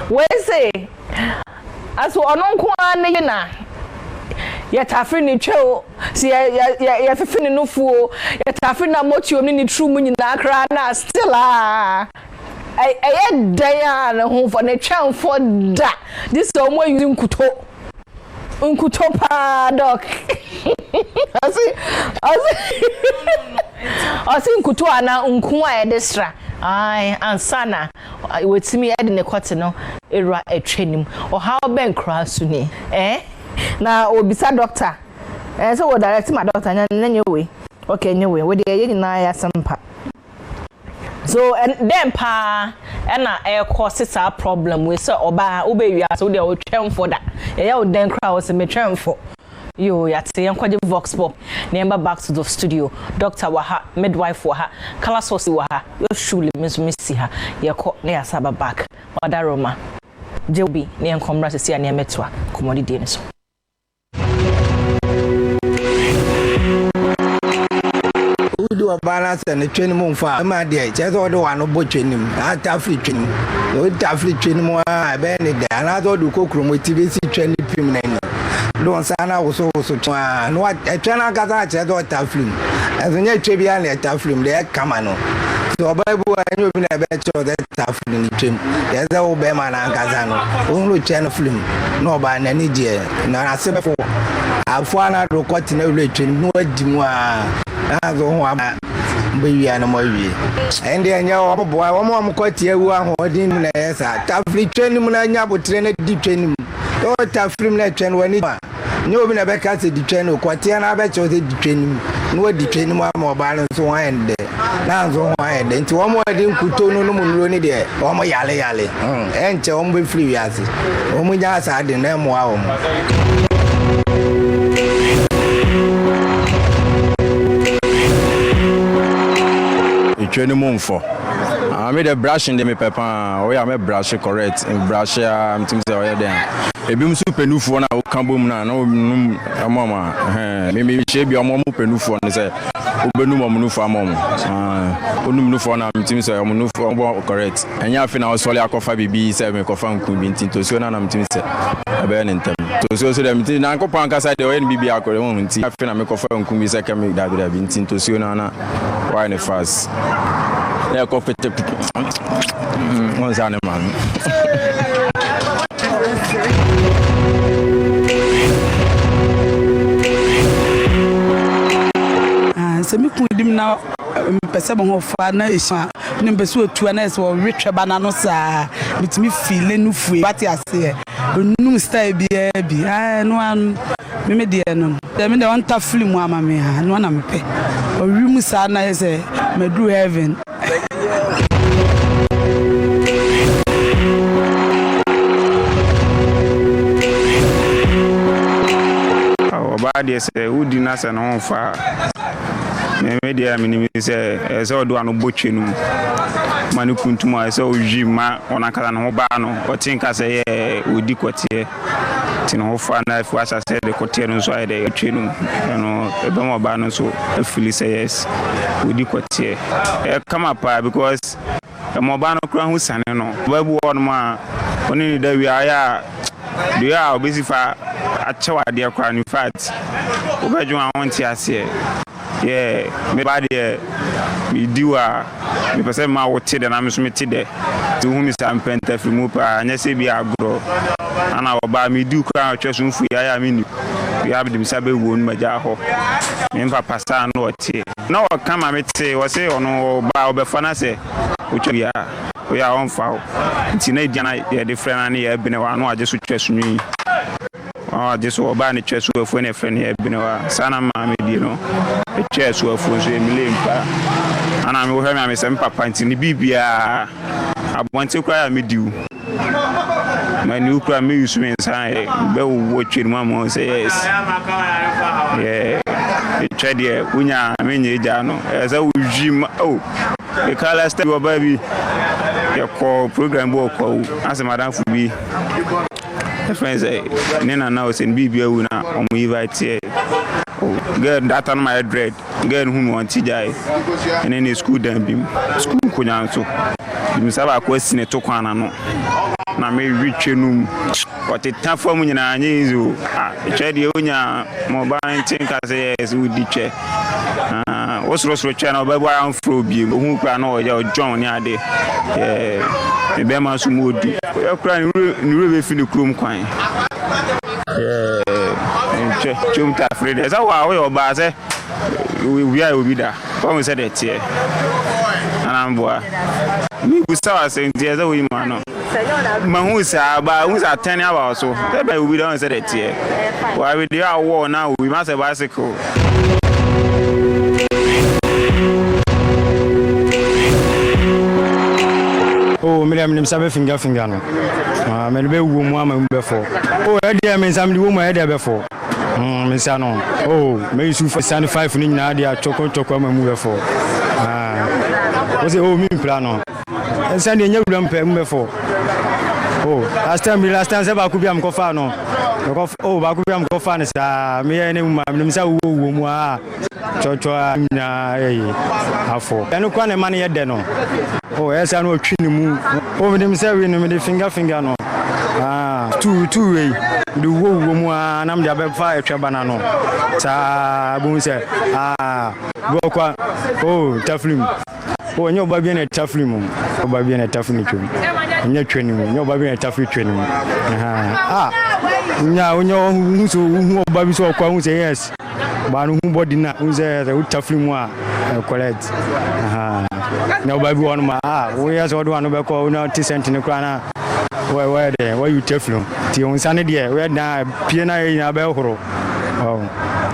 where say? As for Ononkwane na yet afini cho si ya fifini no fuo yet afina mochi oni ni true munyi na akra na still I Diana home for the channel for that. This is someone using Nkuto paddock. I see Nkuto ana Nkwa edestra. Aye, and sana with me in the quarter era a training or how ben crasuni. Now obisa doctor. So what direct my doctor and then you way. Okay, anyway, what the na sampa. So and then na air causes a problem with so oba ube so they will train for that. Yeah, then crowd was me train for. You at the Yankwaji Vox Pop, number back to the studio. Doctor Waha, midwife Waha, color source Waha, your surely Miss Missy her, your court near Saba back, or Daroma. Joby, near Comrade Sia near Metua, commodity Dennis. We do a balance and a training moon for my dear, just all the one who butchering him. I toughy training. No toughy training more, I bend it down. I thought you cook room with TVC training permanent. Don't sana also no what a channel got out at all tough film. As a new trivial at tough film, they are Kamano. So Bible and you've been a better that tough film in the trim. There's a old Beman and Kazano, only channel film, no by any dear. Now I said before, I've found out what in every train, no Dimwa. As one baby and a movie. And then your boy, one more quite here who are holding the tough training when I never train a deep training. Don't tough film like train when it. No, when I back at the train, Quatiana, I bet you the training. No, the training more balance one day. Now, so why then to one more didn't put on no money there. Oh, my yale. And to home with free as it. Oh, my ass, I didn't know wow. Training moon for. I made a brush in the me pepper. We are brush correct and brush things are there. A beam super new for now, Cambum no mama. Maybe she be a mom new for and say, Ubenuma move for a mom. Unum for now, things are move for correct. And you have in our solar coffee BB 7 coffee could be into Sona and things a burning time. So them Nanko Pancas at the NBB according to I feel I make coffee and could be second that would have been into Sona. Why in fast? They're coffee. One's animal. So me could him now. Person who father is number so 2 years or rich banana sa with me feeling free. What I say, no stay be no one. Me dear no. They mean they want to film mama me. No one am pay. Or room sana is me do heaven. Bad yes, who did not and on fire. Media minimum says, all do an butching. Manukuntuma, so Jima on a can hobano, or think I say, would dequate. Tino Fana, if I said the Cotian side, a chin, a bomb banner, so a Philly says, would dequate. Come up because a Mobano crown who's an web one ma, only day we are. They are busy for a chow dear crown in fact. Over you want to say, yeah, maybe we do a person my what and I'm submitted to whom is I'm pent from Mupa and yes, be a grow. And our bar me do crown just free. I mean, we have them sabe wound my jaho. Never pass on what tea. No, come I say, was say, or no, bow before say, which we are on foul. It's in a different and here been one, I just trust me. Oh, just so ban the chest with when a friend here been a son of mammy, you know, a chest with a million. And I'm with him, I'm some papa in the BBA. abonte kwa me diu my new kwa me use me say be watch it mama say yes yeah try there unya me nyeja no eza ujim oh e kala step your baby your call program bo call as madam fu bi friends nena now say bibia wu na omo invite here girl that on my dread girl who want to die and then school them bim school kunya so bim saba question to kwana no na me reach num but it time for me na anyizo che de onya mobile think as yes we di che osro che na oba bwa amfro bi hu kra na o John ni ade e be ma so modi e kra ni rebe fi ni krom kwan Chumta Fred, as our way or Baze, we are with that. Come said it here. And I'm boy. Me, we saw saying, there's a woman. Mahusa, but who's at 10 hours so. Maybe we don't say it here. Why we do our war now? We must have bicycle. Oh, Miriam, Sabe finger no. Me be wo mu ama before. Oh, e dey me sam di wo mu e dey before. Me say no. Oh, me use 5 ni nyina dey choko ama mu before. O say oh me plan no. E say dey nyawura mpa mu before. Oh, last time say ba ku bi am ko fa no. Oh, ba ku bi am ko fa ne sa me ye ne mu me say wo mu a chocho na afọ. Enu kwa ne man ye de no. Oh, yes, I know trini mu. Oh, me dem say we no me the finger no. Two way. The wo mu na me dey fa etwa no. Sa bu say go kwa. Oh, taflim. Oh, nyo ba bi na taflim. Oh, ba bi na taflim twem. Nya twani mu. Nyo ba bi na taflim twani mu. Nya onyo hu ba bi so kwa hu say yes. Ba no hu body na hu say taflim a correct. No baby one ma we as odo anu be ko na decent ni kra na where there where you teflu ti on sane there we na pie na yin be horo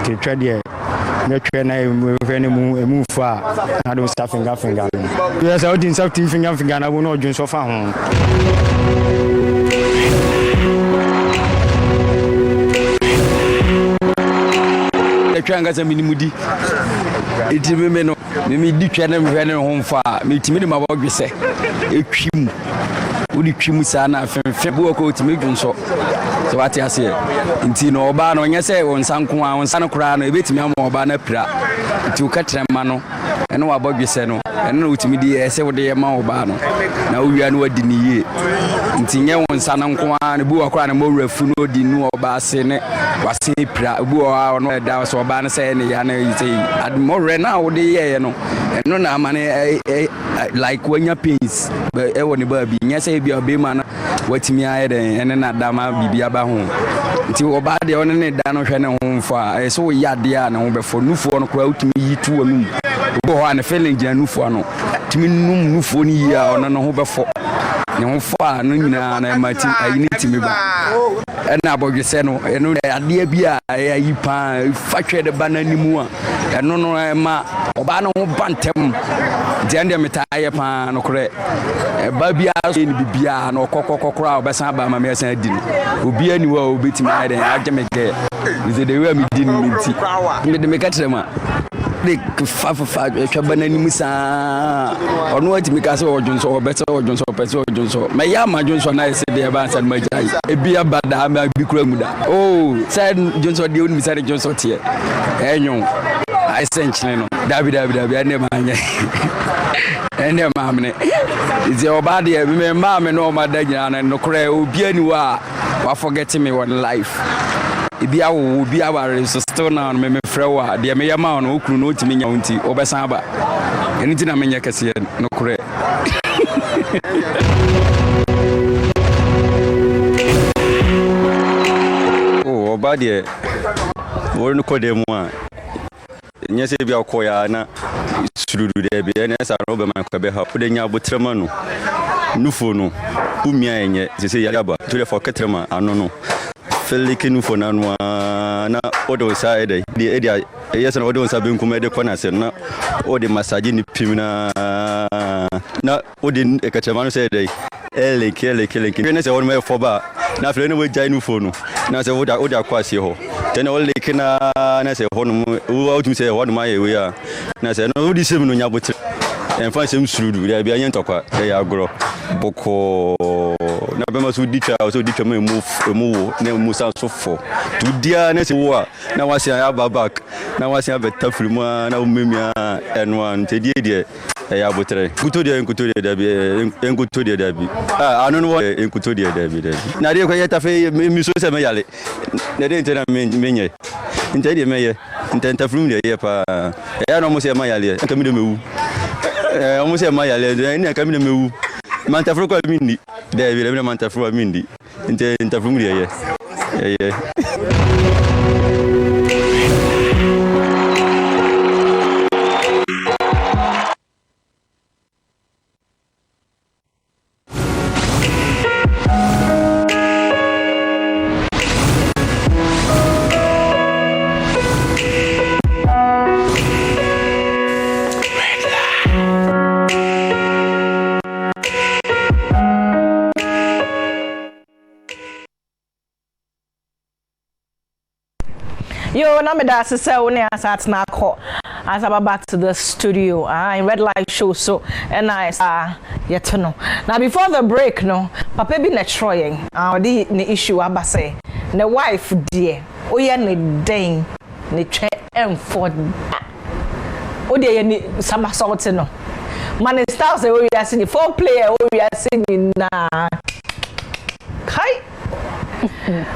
ti twa there me twa na mu mu fa na do staff finger yes I didn't staff finger na wo no dwun so fa ho e twa ngasa minimudi iti me no me di twa na me hwe ne ho mfa me timi de mabodwese etwim udi twim sa na afenfe bu ko timi dwunso so wati ase nti no oba no nya se won sanko a won san kura no ebetimi ama oba na pira nti ukatra ma no ene wabodwese no ene no timi di ese wo de ma oba no na owia no wadi ni ye nti nya won san nko a ne bu wakura ne mowrafu no di nu oba ase ne wase pira bu o no da so oba ne se ne ya na yite admore na wo de ye no eno na amane like wanya pains e woni ba bi nya se bi obe ma na watimi aye den ene na dama bibia ba ho nti oba de one ne da no hwe ne ho mfa so yade a na ho befo nufuo no kura utimi yitu anum bo ho ane feeling gya nufuo no timi num nufuo ni yi a ono no ho befo ne ho fa no nyina na mati ayini timi ba ena abodwese no eno ade bi a ayi pa fatwe de bananimu a eno no ma oba no ho bantem diande metaye pa no kore ba bia so ni bibia no kokokokora obesan ba ma me san di no obi ani wa obetimi ayden ajemege ze de we mi di ni nti me de me katrema de fa twa bananimu sa ono ati me ka se odwonso obese odwonso pese odwonso me ya ma odwonso na ese de ba san majai ebi abada ma bi kura mu da oh sai odwonso de oni mi sai odwonso tie enyo I sent you David ene manye ene mamne ize obade e me mame no madanya na no kra obi ani wa forget me one life ibi awo obi aware so still now me frɛ wa de me yama no okuru no otimi nya wonti obesan ba eni ti na menye kase no kra oh obade wo no kodemu a nyese bia okoya na surudu de bia na sa no be man kwa be ha de nya botrema no nufo no umia enye sese ya ba to le for ketrema ano no Felikinu for Nanwa, or the side, the area, yes, and what was having committed Conasa, not or the massaging Pimina, not what didn't a Cachaman say, Ellie, killing, Venus, all my foba, now for anyway, Jainu phone, now say what I would acquire you. Then all they can, I say, who out to say, what my we are. Now say, no, this is when you put and find some shrewd, they be a young talker, they are grow. Boko Nabema so ditcha also ditcha me move ne musa so for to dia na se wo na wasi aba back na wasi aba tafrimu na umemia enwan te die ya botre kuto die da bi enkuto die da bi anu no enkuto die da bi na die ko yeta fe mi so se me yale na de ntena menye nte die meye nte tafrimu die ye pa ya no mo se ma yale nka mi de mewu mo se ma yale ni nka mi de mewu Mantafro kwa mindi, David, I'm Mantafro mindi. Interfrum here, yeah. Yo, na me da se wo ne asat na ko as I back to the studio in Red Light Show so and I yet no. Now before the break no, papa bi na trying the issue aba say the wife dear o ye ne den ne twe emfo o de ye ni somersault no. Man style say o ya see four player o ya see ni na kai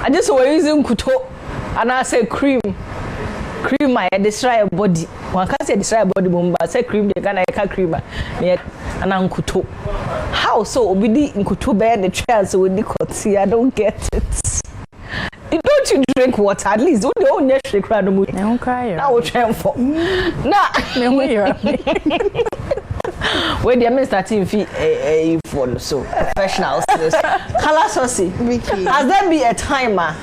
I just were using kuto and I say cream I destroy body. One can say destroy body but say cream they can cream and kuto. How so obedi nkuto bear the chance with the coty? I don't get it. Don't you drink water at least? Don't you only shake around the mood? I don't cry. I will try for. Nah, when the men starting fee for so professionals. Color saucy. Vicky. Has there been a timer?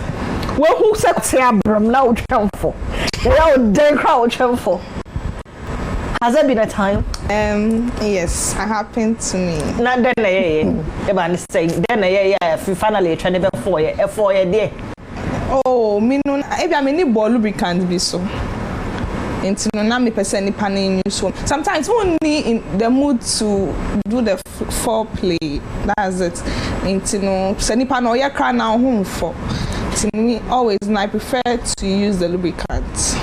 Well, who said Abram now for? They are then crowd for. Has there been a time? Yes, it happened to me. Not then, everyone is saying, then, if you finally try to for a day. Oh, me no, if I mean, lubricant be so. Into no, me person ni panning use one. Sometimes only in the mood to do the foreplay. That's it. Into no, send pan or ya cry now home for. To me, always, and I prefer to use the lubricant.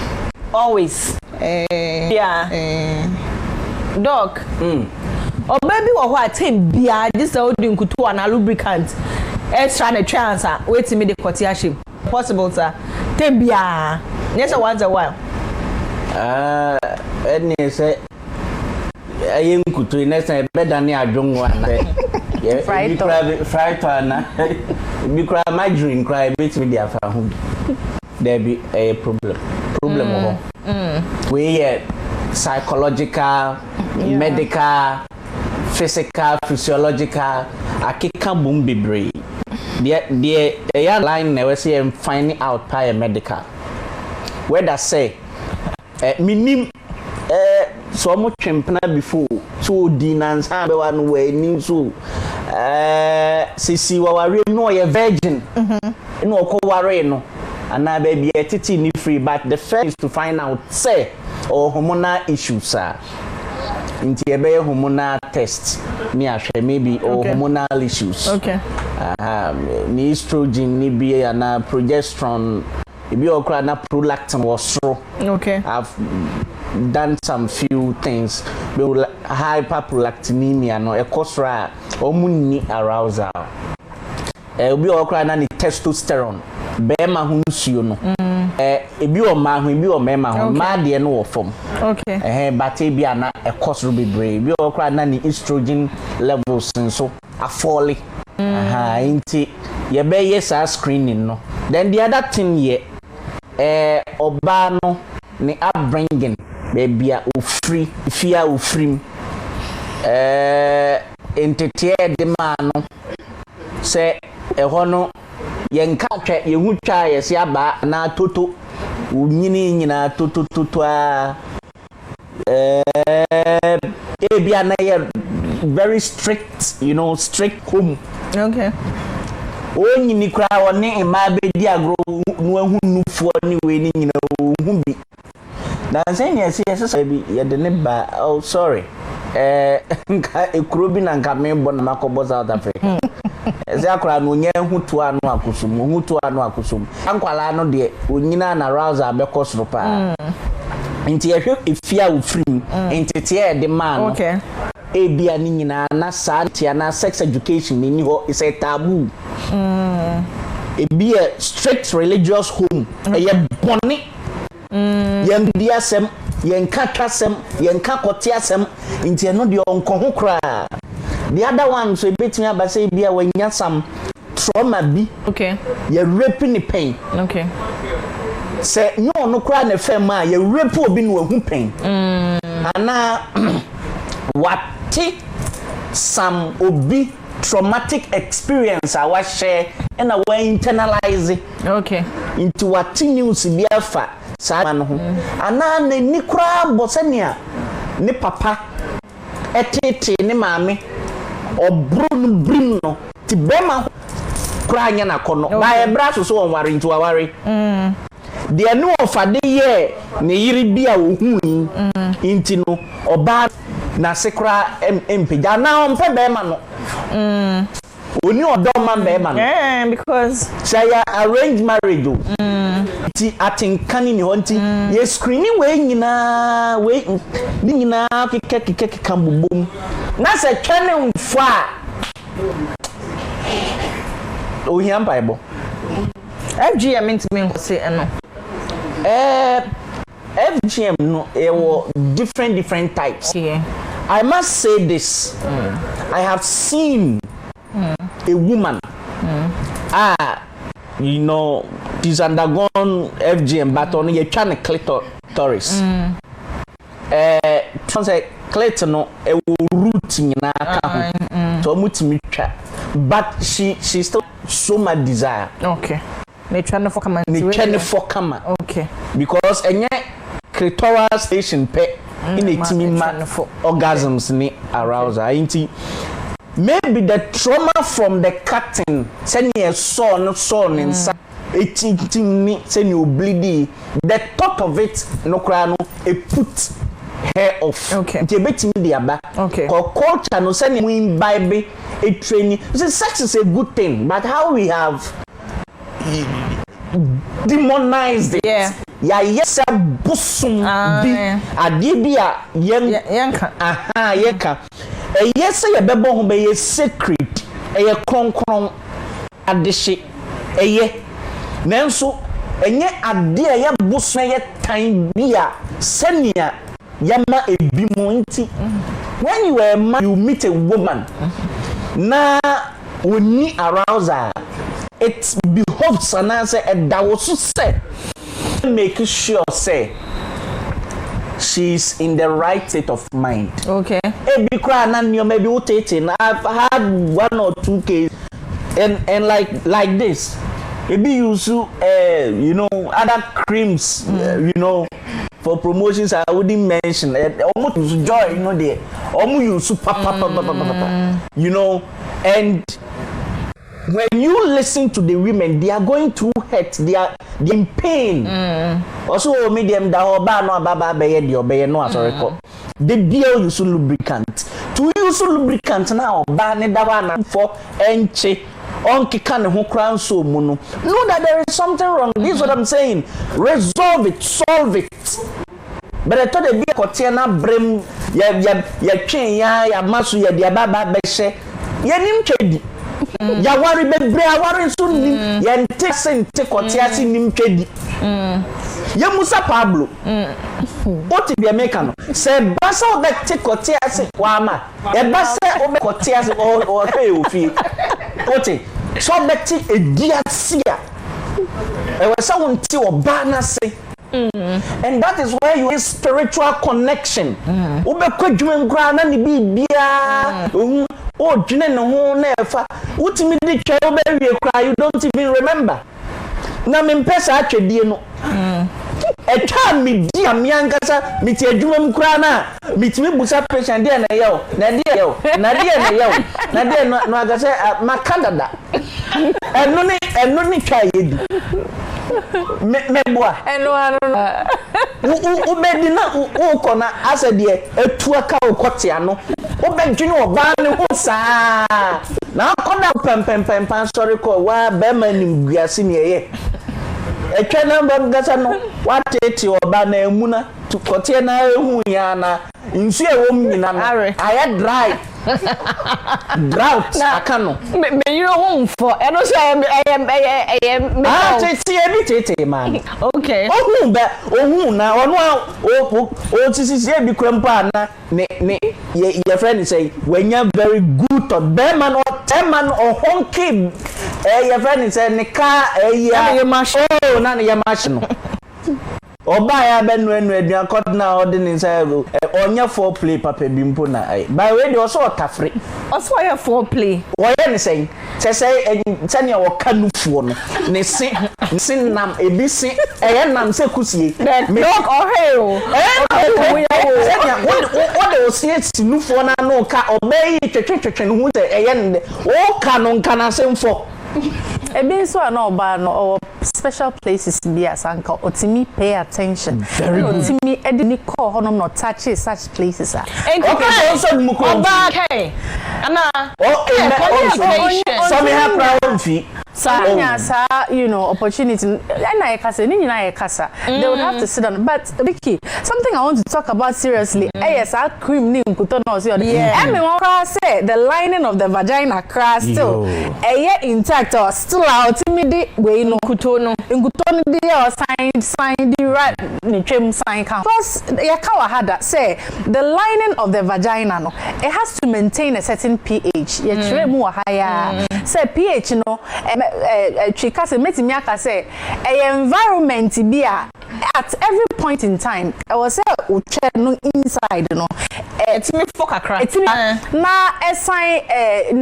Always. Dog. Or maybe what team be this holding kutu and a lubricant. Extra the chance. Wait to me the cotiaship. Possible, sir. Team be yes, once a while. Any say I am kutu next time better than I don't want. Fried me cry my dream cry beat me there for home. There be a problem we psychological, medical, physical, physiological. I can't boom be brave. The line never see I'm finding out by medical. Where that say minim so much champion before so dinans have one way new so sisi wawari no ye virgin no ko ware no ana baby titi ni free but the first is to find out say or hormonal issues inti ebe hormonal test ni ahwe maybe or hormonal issues ni estrogen ni bi ana progesterone ibi okra na prolactin was so I've done some few things hyperprolactinemia no e cause omuni arousal obi okra na ni testosterone be ma hu nsuo no ebi o ma hu ebi o me ma hu ma de no wo fom but e bia na e cause be brave ebi okra na ni estrogen levels so afoli inti ye be yes screening no then the other thing ye oba no ni upbringing baby a ofri fia ofrim entete de ma no se ho no yenka twa yehu twa yesi aba na toto unyini nyina toto a ebia na ye very strict, you know, strict home. Okay. Onyini kra woni ima be di agro no ahunufu ni we ni nyina hu bi. Na say yes bi ye de ne ba oh sorry. Nka ekuro bi na nka me bo na makobo South Africa. Eze akra no nya hutu anu akusum. Ankwala no de onyina na arouse abekọ soro pa. Nti ehwe efia ofrim ntete e de man. Okay. Ebia ni nyina na santia na sex education ni ho is a taboo. Ebia strict religious home. Eye boni. Yen biasem, yen kakasem, yen kakotiasem nti no de onko ho kra. The other one so betimi abase bia wanya some trauma bi. Okay. Ye rape ni pain. Okay. Say no kra na fam a ye rape obi no hu pain. Ana what some obi traumatic experience I was share and I will internalize it. Okay. Into what news be afa sa man ho. Ana na ni kra bosania ni papa etete ni maame obrun brim no ti bema kra anya na kono ba e bra so won ware into aware. De no ofade ye ne yiri bia wo hu inti no oba na sekra empeja na on pe be ma no oni odo man be ma no because say arranged marriage o ti atinkani ni honti ye screening we nyina we ni nyina keke kambubom na se twene mfo a o hiam bible FGM intimi nkose eno FGM no different types. Yeah. I must say this. I have seen a woman you know, she's undergone FGM but on a trying clitoris. Say clitoris no e root nyina ka ho. So mutimi twa. But she still so much desire. Okay. They trying for come. Okay. Because enye clitoral station pe in a timima orgasms ni arousal. Maybe the trauma from the cutting send you son inside ni send you bleeding. The thought of it no cry no it put hair off. Okay. Okay. Culture no send you Bible a training. Sex is a good thing, but how we have demonized it. Yeah. Ya yes busum bi adibia yenka yenka yes ye bebo ho be ye secret ye kronkron adehye nanso enye ade ye busum ye tan bia senia yama ebimo nti when you were man you meet a woman na oni arousal it behoves an answer and that was say make sure say she's in the right state of mind. Okay. Maybe I've had 1 or 2 cases and like this. Maybe you you know other creams you know for promotions I wouldn't mention almost joy you know there almost use you know and when you listen to the women, they are going through hurt, they are in pain. Also, medium da oba no baba beye di obeye no asoreko. The deal use lubricant. To use lubricant now, ba ne da wa na for enche on kika ne ho kran so mu no. Know that there is something wrong. This is what I'm saying. Resolve it, solve it. But I thought the be kotie na brem ya twen ya maso ya dia baba be hye. Ya nim twedi. Ya wari bebre awari so nim ya nte sente kotiasi nim twedi ya Musa Pablo oti bi America no se basa obekte kotiasi wama e basa obe kotiasi o fe ofie oti so obekte ediasia e wesa wonti oba na se and that is where you spiritual connection ube kwadwuma nkra na ni bibia oh dwene ne ho na efa utimi di twa obawie kra you don't even remember na me mpesa atwedie no etwa me di amiankasa me ti adwuma m kra na me ti me busa patient dia na yew na dia no agase makadada eno ni twa yedi meboa ubedi na ukona asa de etu aka ukote ano ubedwene oba ne ho saa na akoda pempempempan sorry ko wa be manim guase ne ye etwa na mbagasa no watete oba na emuna tukote na ehu ya na nsu ewom nyina no aya dry drought akano me you home for and also tete man okay ohun na onu o tisisi e bi kwampa na ne your friend say when you very good to be man or 10 man or honky your friend say ne ka ya oh na ya machine oba ya benu aduan kotna ordinance onya for play papa bimpo na by way dey also otafre also ya for play woye ne say tane o kanufuo no ne sin nam ebisi nam se kusie me dog oheo what dey see sinufuo na no ka obey twetwetwe no hu say ne o ka no nkana semfo Ebin so na oba no special places be asanka otimi pay attention very good otimi edini call honom no touch such places okay also oba okay ana so me have proud fee sa you know opportunity na ekasa ni nyina ekasa they would have to sit down but Vicky something I want to talk about seriously yes our cream ni nkuto na so me won say the lining of the vagina crass still intact or still out timidi we no nkuto no dey or sign the right ni twem sign count plus yakawa hada say the lining of the vagina no it has to maintain a certain pH ye kire mu higher say pH no chika say metimi aka say environment be at every point in time I was say uche no inside no etimi fokakra na sign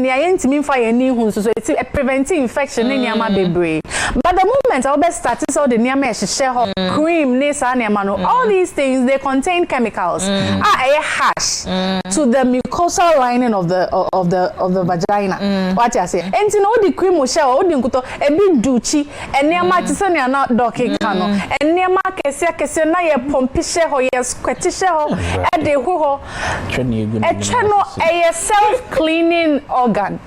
nia yentimi fa yani hu so it prevent infection ni ama bebre but the moment I will start so the niama share cream ni sa niama no all these things they contain chemicals hash to the mucosal lining of the vagina what you say enti no the cream share o di nkuto ebi duchi eniama tise ne na doki kano eniama kese na ye pompi share ho ye squat share ho e de ho channel a self cleaning organ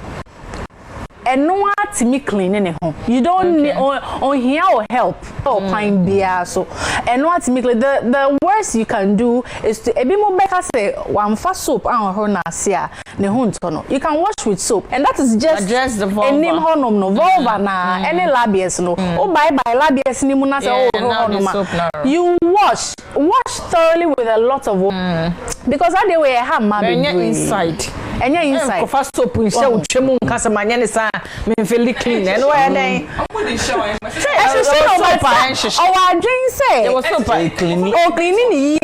and no one to me cleaning it home. You don't need on here or help or pine beer so and what to make the worst you can do is to ebi mo beka say one fast soap and her na sia ne huntono. You can wash with soap and that is just address the vulva. Any honum no vulva na any labias no. Oh bye labias ni muna say you wash thoroughly with a lot of water because that the way I have my inside. And you're inside. Fast soap in show chemu nkasa manyane sa me feel clean and where then our drink say it was so clean cleaning ye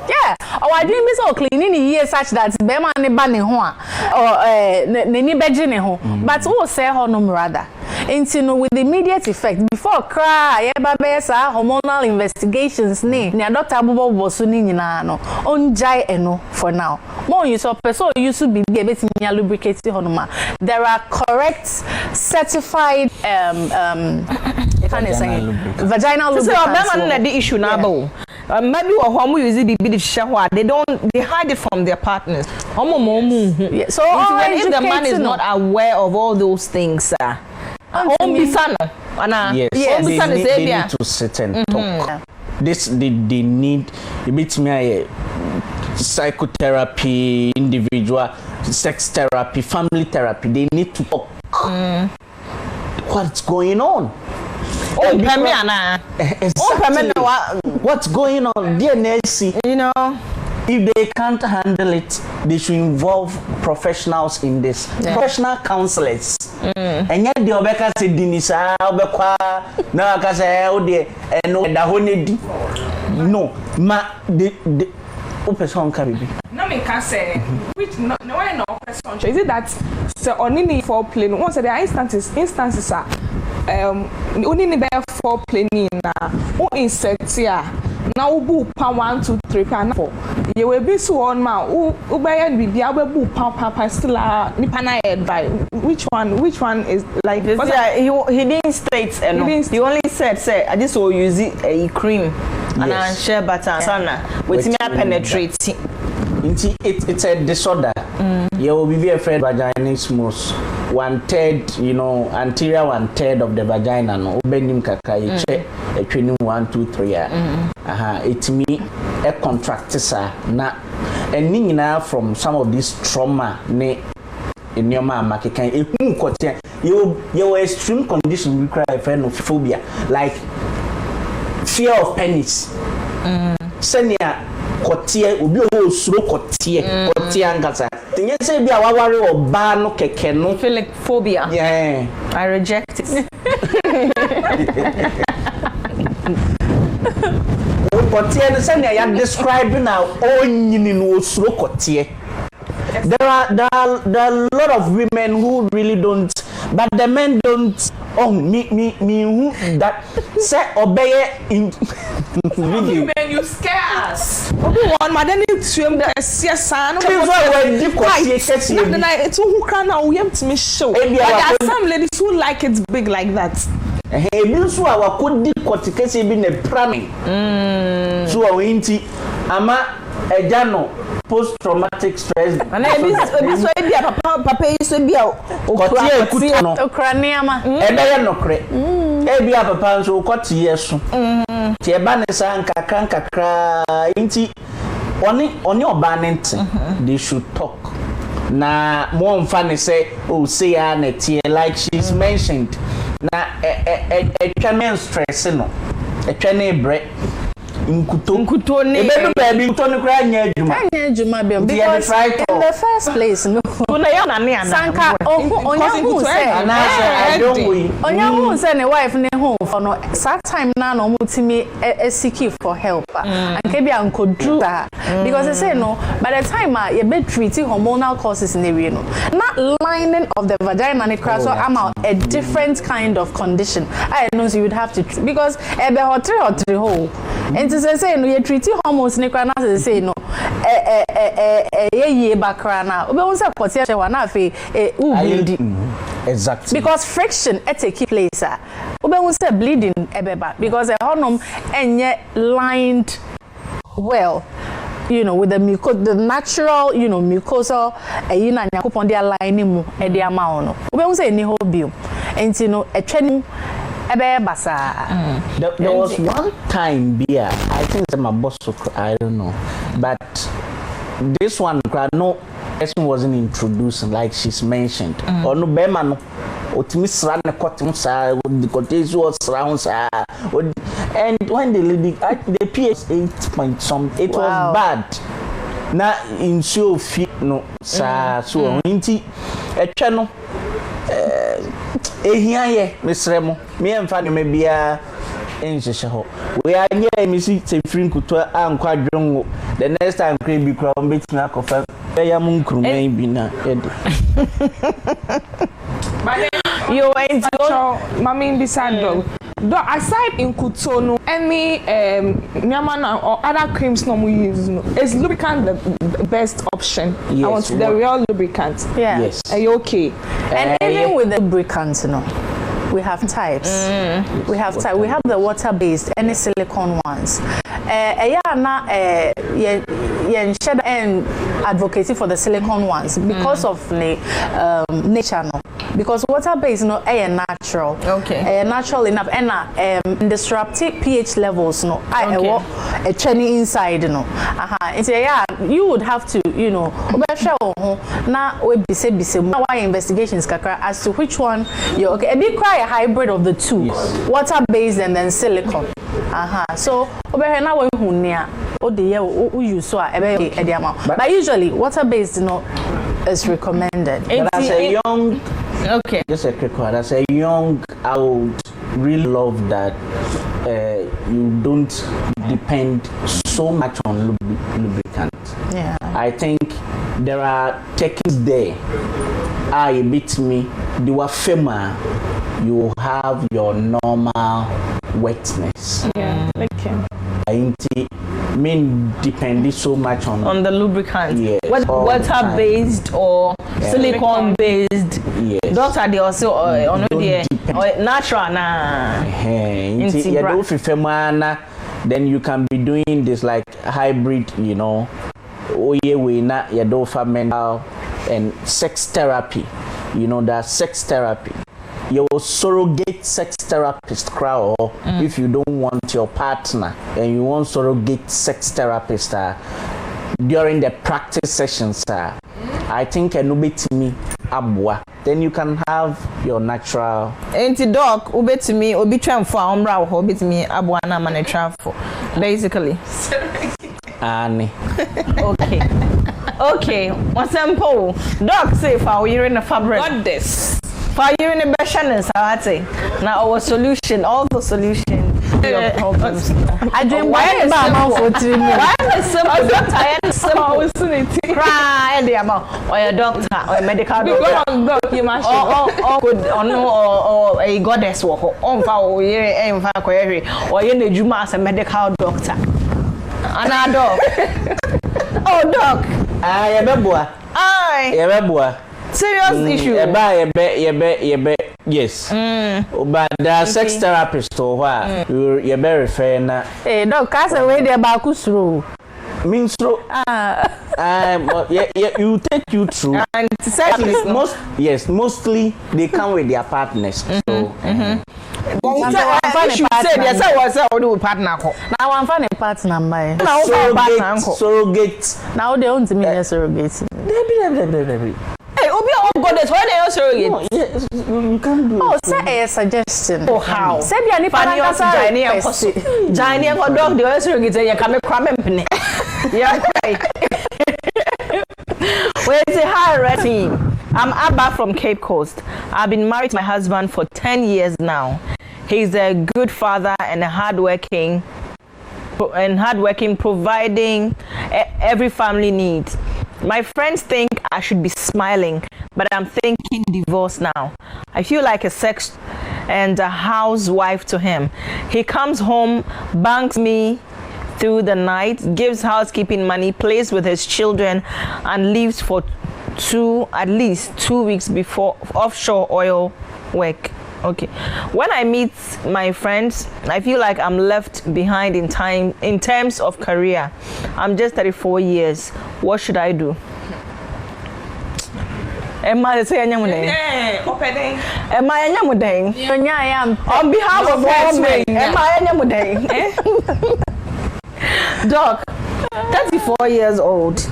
yeah our dream is all cleaning here such that be man ne ba ne ho or ne ni beje ne ho but who say honum rather into with immediate effect before cry ye ba be sa hormonal investigations ni doctor abobo so ni nyina no onjai eno for now more you so person you should be betimi lubricate honuma there are correct certified vaginal lubricants so man na the issue na ba maybe we use it they hide it from their partners. So if the man is not aware of all those things, yes, they need to sit and talk. This they need a bit me psychotherapy, individual sex therapy, family therapy. They need to talk. What's going on? What's going on? Dear Nancy, you know, if they can't handle it, they should involve professionals in this. Professional counselors. And yet the Obeka said Dinisa Obekwa na kasa ode no da honedi. No, ma the person can be. No me can say which no why no dysfunction? Is it that only need foreplay? Once there are instances are only need foreplay na o insect here. Now we do 1, 2, 3, 4. You will be so on ma. We buy and we be able to papa still nipa na head by. Which one is like? He didn't state he only said say I just will use a cream and I share butter sana with me penetrate. It's a disorder. You will be afraid vaginismus. 1/3, you know, anterior 1/3 of the vagina. No, benim kaka. You check. 1, 2, 3. It me a contractisa na and from some of this trauma ne in your mama can your extreme condition require phobia like fear of penis. Senia kotie obi o suro kotie angasa tinye say bia waware oba no keke no feel like phobia. Yeah, I reject it. Kotie no say ya describe now onyini no suro kotie. There are a lot of women who really don't, but the men don't. Oh, me who that say obey in men you scare us. One madam swim the son. It's who can now we to me show. But there are some ladies who like it big like that. Hey, you so our could be corticasi being a priming. So our inti ama ejano post-traumatic stress. And I so be a papa is to be a craniama. Ebaya no cre. Ebi a papa so kwati yeso. Tie ba ne san kakra inti oni oba ne nti they should talk. Na mo mfa ne say oh say ya na tie like she's mentioned. Na e stress no. E twene bre. Nkuto ne ebe baby nkuto ne kra anya adwuma because in the first place no sanka onya hu say ne wife ne hu for no that time na no mutimi seek for help and kebi ankodru because they say no by the time you be treating hormonal causes in the way no not lining of the vagina ne kra so am a different kind of condition I know so you would have to because ebe hotri ho and to say no you treat hormones ne kra na say no ye bakra na obe won say kotie hwe wa na fe bleeding exactly because friction take place obe won say bleeding ebeba because the hormone enye lined well you know with the natural you know mucosal na nyakopon dia line mu e dia ma ono obe won say ni ho bio enti no etwani there was one time beer I think it's my boss I don't know but this one no person wasn't introduced like she's mentioned or no bema no otimisra ne kotim sa the cottage was round sa and when the lady the PS 8 point some it was bad na in so fit no sa so inti etwa no ehiaye mesremo me emfa ne mabia enhyehe ho we anye emisi sefrin kuto ankwa dwonwo the next time kre bi kra on betina akofa ya mun krumen bi na ede you ain't mami beside dog aside in kutono any nyamana or other creams no we use no is lubricant the best option. Yes, I want the real lubricant. Yeah. Yes. Are you okay? And even with the lubricants, you know, we have types. We have type. We have the water-based and the silicone ones. Shed and advocating for the silicone ones because of the nature, no. Because water-based, no, natural. Okay. Natural enough, and disruptive pH levels, no. A training inside, no. It's you would have to, you know, now we be why investigations as to which one you okay. A big cry a hybrid of the two, yes. Water-based and then silicone. So now we use but usually water-based, you know, is recommended. But as a young, okay, just a quick one. As a young, I would really love that you don't depend so much on lubricant. Yeah, I think there are techniques there. I beat me. The wafema, you have your normal wetness. Yeah, okay. Mean depending so much on the lubricant. Yes. Water based or silicone based. Yes. Doctor, they also on the natural na. Then you can be doing this like hybrid, you know. Mental and sex therapy. You know that sex therapy. Your surrogate sex therapist crowd, if you don't want your partner and you want surrogate sex therapist during the practice sessions, I think me abwa. Then you can have your natural. Anti doc, ubet me, obi tram for umbra, obit me abwa na manitra for basically. Annie. Okay. Okay. One sample. Doc say for you in the fabric. What this? For you in the bashanness, I say. Now our solution, all the solution to your problems. I dream why about for 3 minutes. Why is simple? Doctor, simple. Cry the amount or a doctor or a medical doctor. Or could or no or a goddess or on for year and for query or in the Juma as a medical doctor. Another dog. Oh, doc. I remember. Aye. Serious issue. Yes. But there are sex therapists or what you're very fair now. Hey, doc, cast away the bakusro. Means so. You take you through. And mostly they come with their partners. So. Surrogate. Now they don't mean surrogate. Hey, Obi, oh God, that's why they are surrogate. No, yes, you can't do it. Oh, say a suggestion. Oh, how? Say be any funny of Johnny and dog, the other surrogate, you come cram penny. Yeah, well, it's a high team. I'm Abba from Cape Coast. I've been married to my husband for 10 years now. He's a good father and a hardworking, providing every family needs. My friends think I should be smiling, but I'm thinking divorce now. I feel like a sex and a housewife to him. He comes home, bangs me through the night, gives housekeeping money, plays with his children, and leaves for at least 2 weeks before offshore oil work. Okay. When I meet my friends, I feel like I'm left behind in terms of career. I'm just 34 years. What should I do? Emma say anyamudeng. Emma anyamudeng. On behalf of all men, Emma anyamudeng. Doc, 34 years old.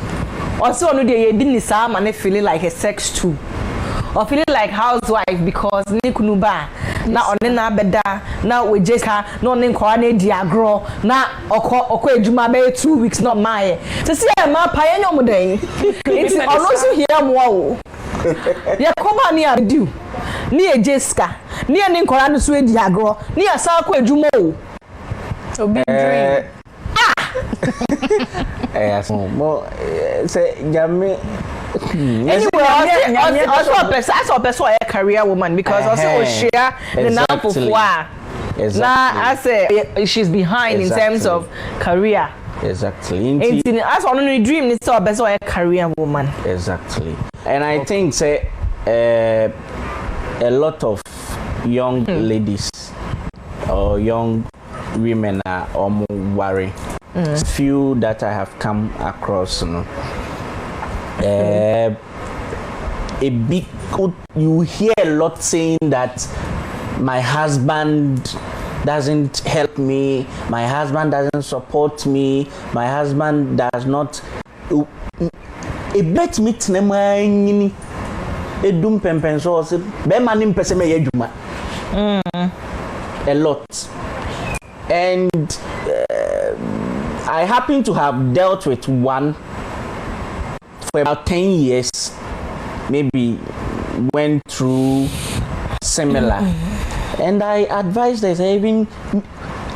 Also, no day you didn't say man feeling like a sex too. Or feeling like housewife because Nikunuba na on na beda na we just no nkwa na diagro na okọ ejuma be 2 weeks not my to see ma pa enyo mudan it's also here mo o ya koma ni adu ni ejeska ni ene nkora no so diagro ni asa akọ ejuma o obi dream say jamme. Anyway, also a person a career woman because also share the number of why. Now I say she's behind in terms of career. Exactly. As only dream is so person a career woman. Exactly. And I think say a lot of young ladies or young women are worried. Few that I have come across, you know. A big, you hear a lot saying that my husband doesn't help me, my husband doesn't support me, my husband does not. A bet me tnema a dum pempenso se be manim pese me yeduma. A lot. And I happen to have dealt with one for about 10 years, maybe went through similar. And I advise that even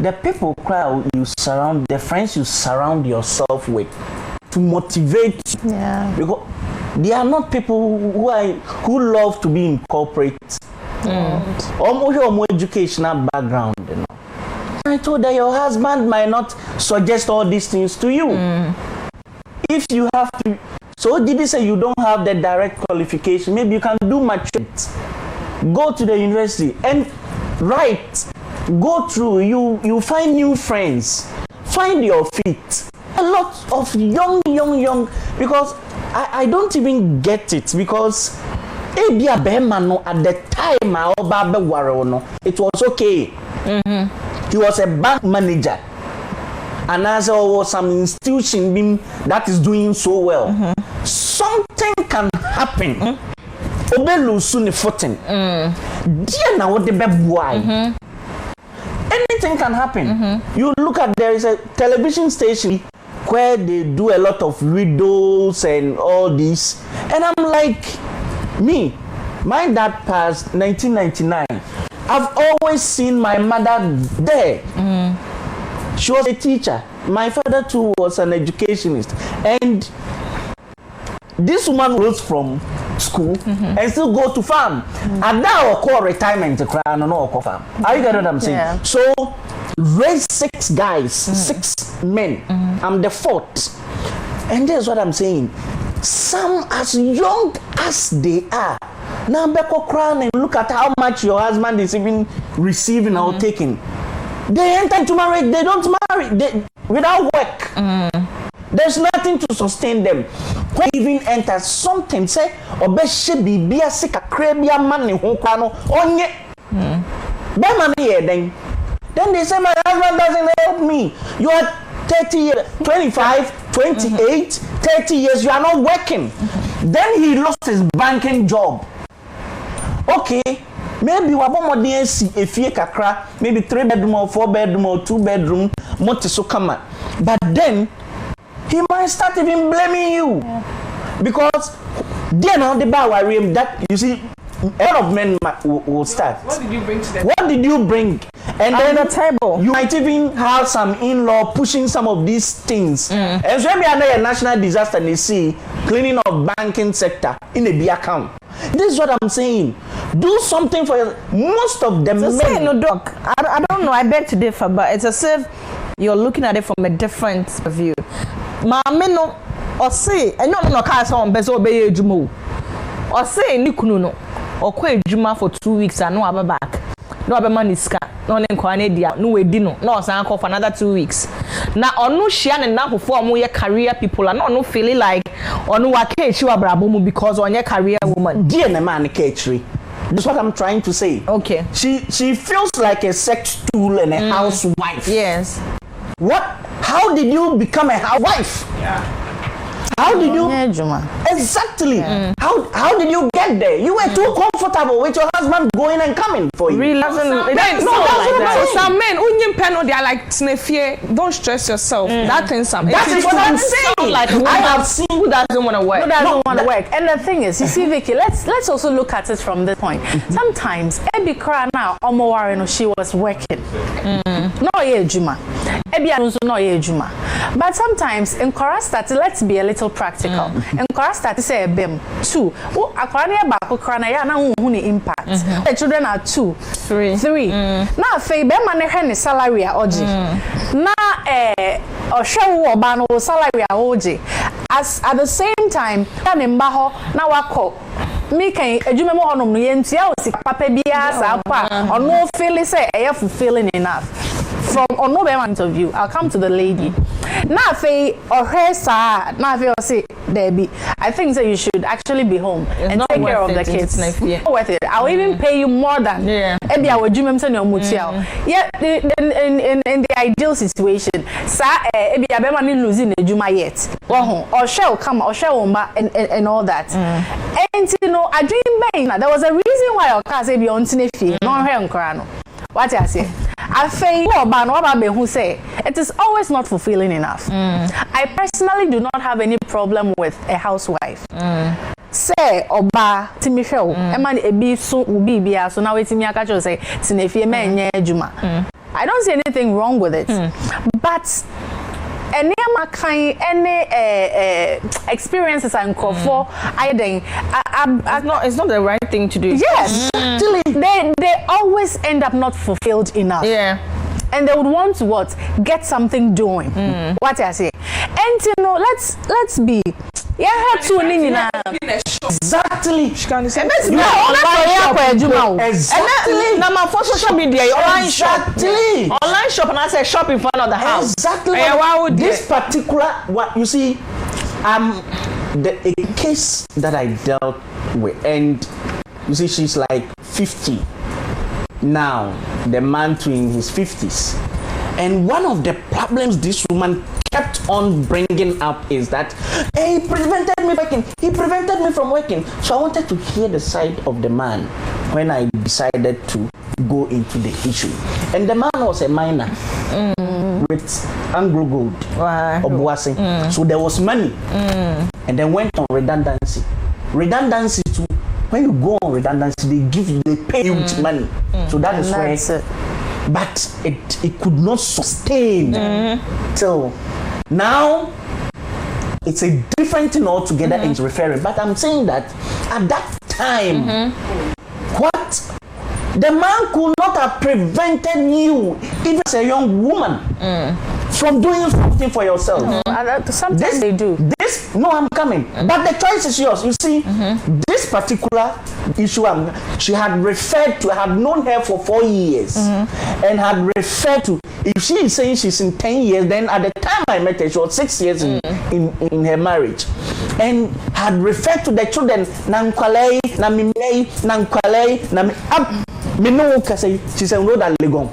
the people crowd you surround, the friends you surround yourself with to motivate. Yeah. Because they are not people who love to be in corporate. Or educational background, you know. I told that your husband might not suggest all these things to you. If you have to, so did he say you don't have the direct qualification? Maybe you can do matric, go to the university and write, go through. You find new friends, find your feet. A lot of young, because I don't even get it because. At the time it was okay. He was a bank manager, and as there was some institution that is doing so well. Something can happen. Anything can happen. You look at, there is a television station where they do a lot of riddles and all this, and I'm like, my dad passed 1999. I've always seen my mother there. She was a teacher. My father too was an educationist. And this woman rose from school and still go to farm. And now I call retirement to cry and no farm. Are you getting what I'm saying? Yeah. So raise 6 guys, 6 men. I'm the 4th. And that's what I'm saying. Some as young as they are. Now Beko crown and look at how much your husband is even receiving or taking. They enter into marriage, they don't marry without work. There's nothing to sustain them. When even enter something, say, Obeshe bibia sika krebia money honkano onye. Then they say my husband doesn't help me. You are 30 years, 25, 28, 30 years, you are not working. Then he lost his banking job. Okay, maybe maybe 3 bedroom or 4 bedroom or 2 bedroom, but then he might start even blaming you. Because then on the bar that you see a lot of men will start. What did you bring to them? What did you bring? And then the table. You might even have some in-law pushing some of these things. And so maybe a national disaster and you see cleaning of banking sector in a B account. This is what I'm saying. Do something for most of them. Say no, doc. I don't know. I beg to differ, but it's as if you're looking at it from a different view. Mama no, or say, and no cars on bezo be jumo. Or say ni kunu no, or kwe juma for 2 weeks and no aba back. No aba money ska. No nkwane dia no wedi no san call for another 2 weeks. Na onu shia ne na for mo ye career people and no feeling like onu wa kechi wa brabo mu because on ye career woman. Dear na man kechi. That's what I'm trying to say. Okay. She feels like a sex tool and a housewife. Yes. What? How did you become a housewife? Yeah. How did you? Exactly. Yeah. How did you get there? You were too comfortable with your husband going and coming for you. Really? Some men, they are like snefie. Don't stress yourself. That thing some. That is what I'm saying. Like I have seen who doesn't want to work. Who doesn't want to work? And the thing is, you see, Vicky, let's also look at it from this point. Sometimes Ebi Kra now she was working. No ye juma. Ebi Anunso no ye juma. But sometimes in Korasta, let's be a little practical. In Korasta, say a bem 2. Oh, akwani ba kokra ya na hu ni impact. The children are 2, 3. Now fe be ma ne hwe ne salary a oji. Na ohwe wo ba no salary a oji. As at the same time, na ne mba ho na wako me kan adwuma mo honom no yentia o sika papa bia sa pa ono feel say e fulfilling enough. From no point of view, I'll come to the lady. Now, if say, Debbie, I think that you should actually be home and take care of the kids. It's not worth it. I'll even pay you more than Ebi. I would do in the ideal situation. Ebi abema ni losing the juma yet. Or shall come or shall and all that. And you know, I dream bang. There was a reason why our cars Ebi on Tinefi, non hair crano. What I say? I say, who say it is always not fulfilling enough. I personally do not have any problem with a housewife. Say oba timisho eman ebi so ubi bia so now waiting me akacho say tinefie menye juma. I don't see anything wrong with it. But any ma kan any experiences and for it's not the right thing to do. Yes, actually, they always end up not fulfilled enough. Yeah. And they would want to what? Get something doing. What I say. And you know, let's be. Yeah, had to exactly. Exactly. Now my for social media, online shop. Exactly. Online shop and I say shop in front of the house. Exactly. This particular what you see, a case that I dealt with, and you see, she's like 50 now. The man to in his 50s, and one of the problems this woman kept on bringing up is that he prevented me working. He prevented me from working. So I wanted to hear the side of the man when I decided to go into the issue. And the man was a miner with Anglo Gold, Obuasi. So there was money, and then went on redundancy. Redundancy too. When you go on redundancy, they pay you with money. So that is where. But it could not sustain till now. It's a different thing altogether. It's referring, but I'm saying that at that time, what the man could not have prevented you, even as a young woman, from doing something for yourself. Sometimes they do. No, I'm coming. But the choice is yours. You see, this particular issue, she had referred to, I had known her for 4 years, and had referred to, if she is saying she's in 10 years, then at the time I met her, she was 6 years in her marriage, and had referred to the children, Nankwale, Namimei, Nankwale, she said, no, that Legon.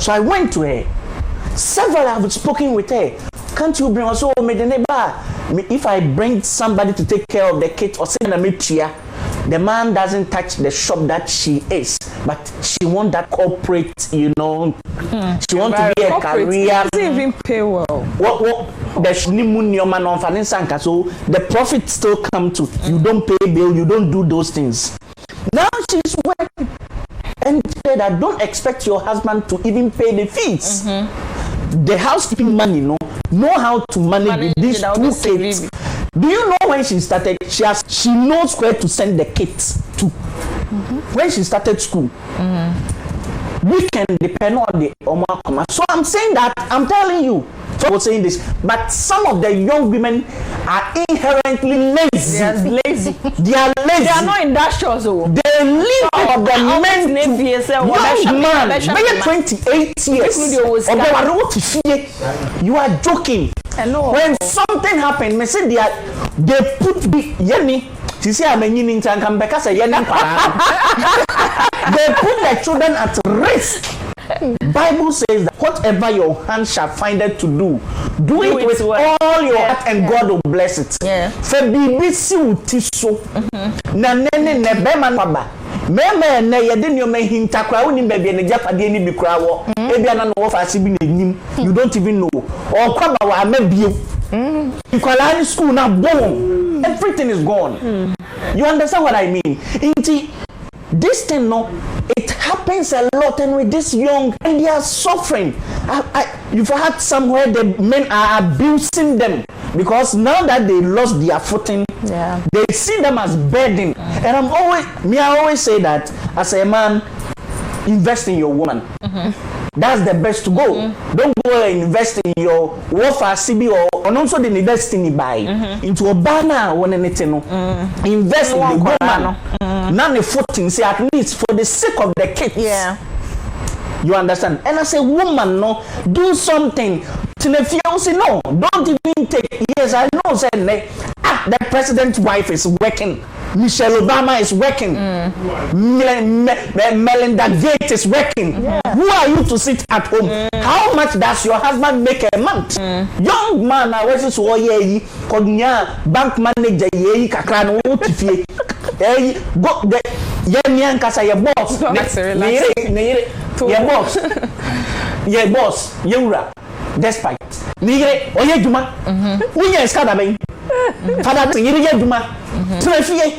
So I went to her. Several have spoken with her. Can't you bring us all made a neighbor? If I bring somebody to take care of the kids or send a here, the man doesn't touch the shop that she is, but she want that corporate, you know. She want to be a career. Doesn't even pay well. So the profit still come to you. Don't pay bill, you don't do those things. Now she's working, and said that don't expect your husband to even pay the fees. The housekeeping money, know how to manage these 2 kids. Do you know when she started? She knows where to send the kids to. When she started school, we can depend on the Omar. So I'm saying that, I'm telling you, so I was saying this, but some of the young women are inherently lazy. They are lazy. They are lazy. They are not industrious. They live for the men to young man, maybe 28 years. You are joking. When something happened, they say they put the Yenny. She say I'm a Yenny and come back as a Yenny. They put the children at risk. Bible says that whatever your hand shall find it to do it with all your heart, and God will bless it. For BBC utiso na nene ne bema baba meme na yede ni o me hinta kwa woni baby ne japade ni bi kra wo ebia na no fa asibi na nim, you don't even know or kwa ba wa mabie in school now boom, everything is gone. You understand what I mean? This thing, it happens a lot, and with this young, and they are suffering. You've had somewhere the men are abusing them because now that they lost their footing, they see them as burden. And I always say that as a man, invest in your woman. That's the best to go. Don't go and invest in your warfare CB or also the invest in buy into a banner or anything. Invest in the woman. None of footing, say at least for the sake of the kids. You understand? And as a woman, do something. No, don't even take. Yes, I know. The president's wife is working. Michelle Obama is working. Melinda Gates is working. Who are you to sit at home? How much does your husband make a month? Young man, I was so ye bank manager ye kakran otifie. Go the yan kasa your boss. Your boss. Your boss. Yura. Despite nigre oye juma unya skada ben fada nigre ye juma trafie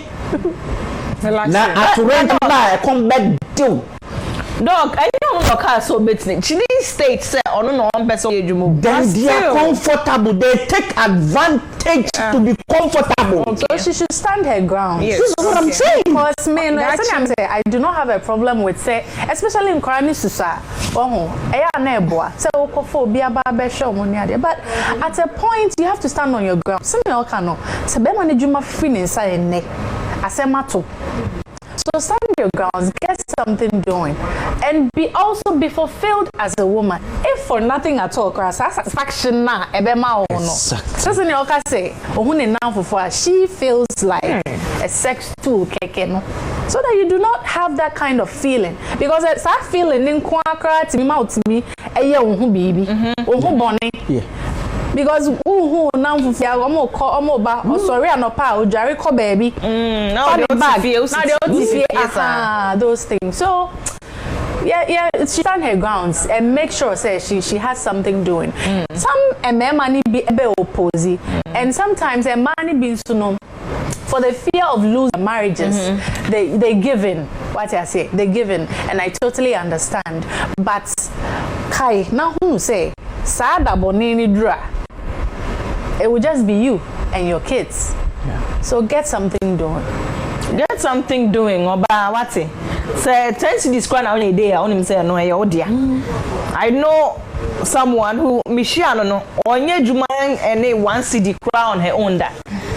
na aturenta na come back deal dog I no no car so betting. She didn't state say on no one person then they are comfortable. They take advantage to be comfortable. Okay. So she should stand her ground. Yes. This is what I'm saying. Because me, I do not have a problem with say, especially in Korani Susa. But at a point you have to stand on your ground. So stand your grounds, get something doing, and be fulfilled as a woman. If for nothing at all, satisfaction na ebema ono. So say, she feels like a sex tool, so that you do not have that kind of feeling, because that feeling in to me mouth to me, baby, bonnie. Because now sorry baby. Those things. So yeah, she stand her grounds and make sure she has something doing. Some money be opposite, and sometimes a money being to know for the fear of losing marriages, they give in. What I say, they give in, and I totally understand. But Kai, now who say sada bonini dra? It will just be you and your kids. Yeah. So get something doing. Get something doing. Oba wati. Say tend to describe on a day. I only say no. I know someone who Michiano no onye juma and one CD crown her own that.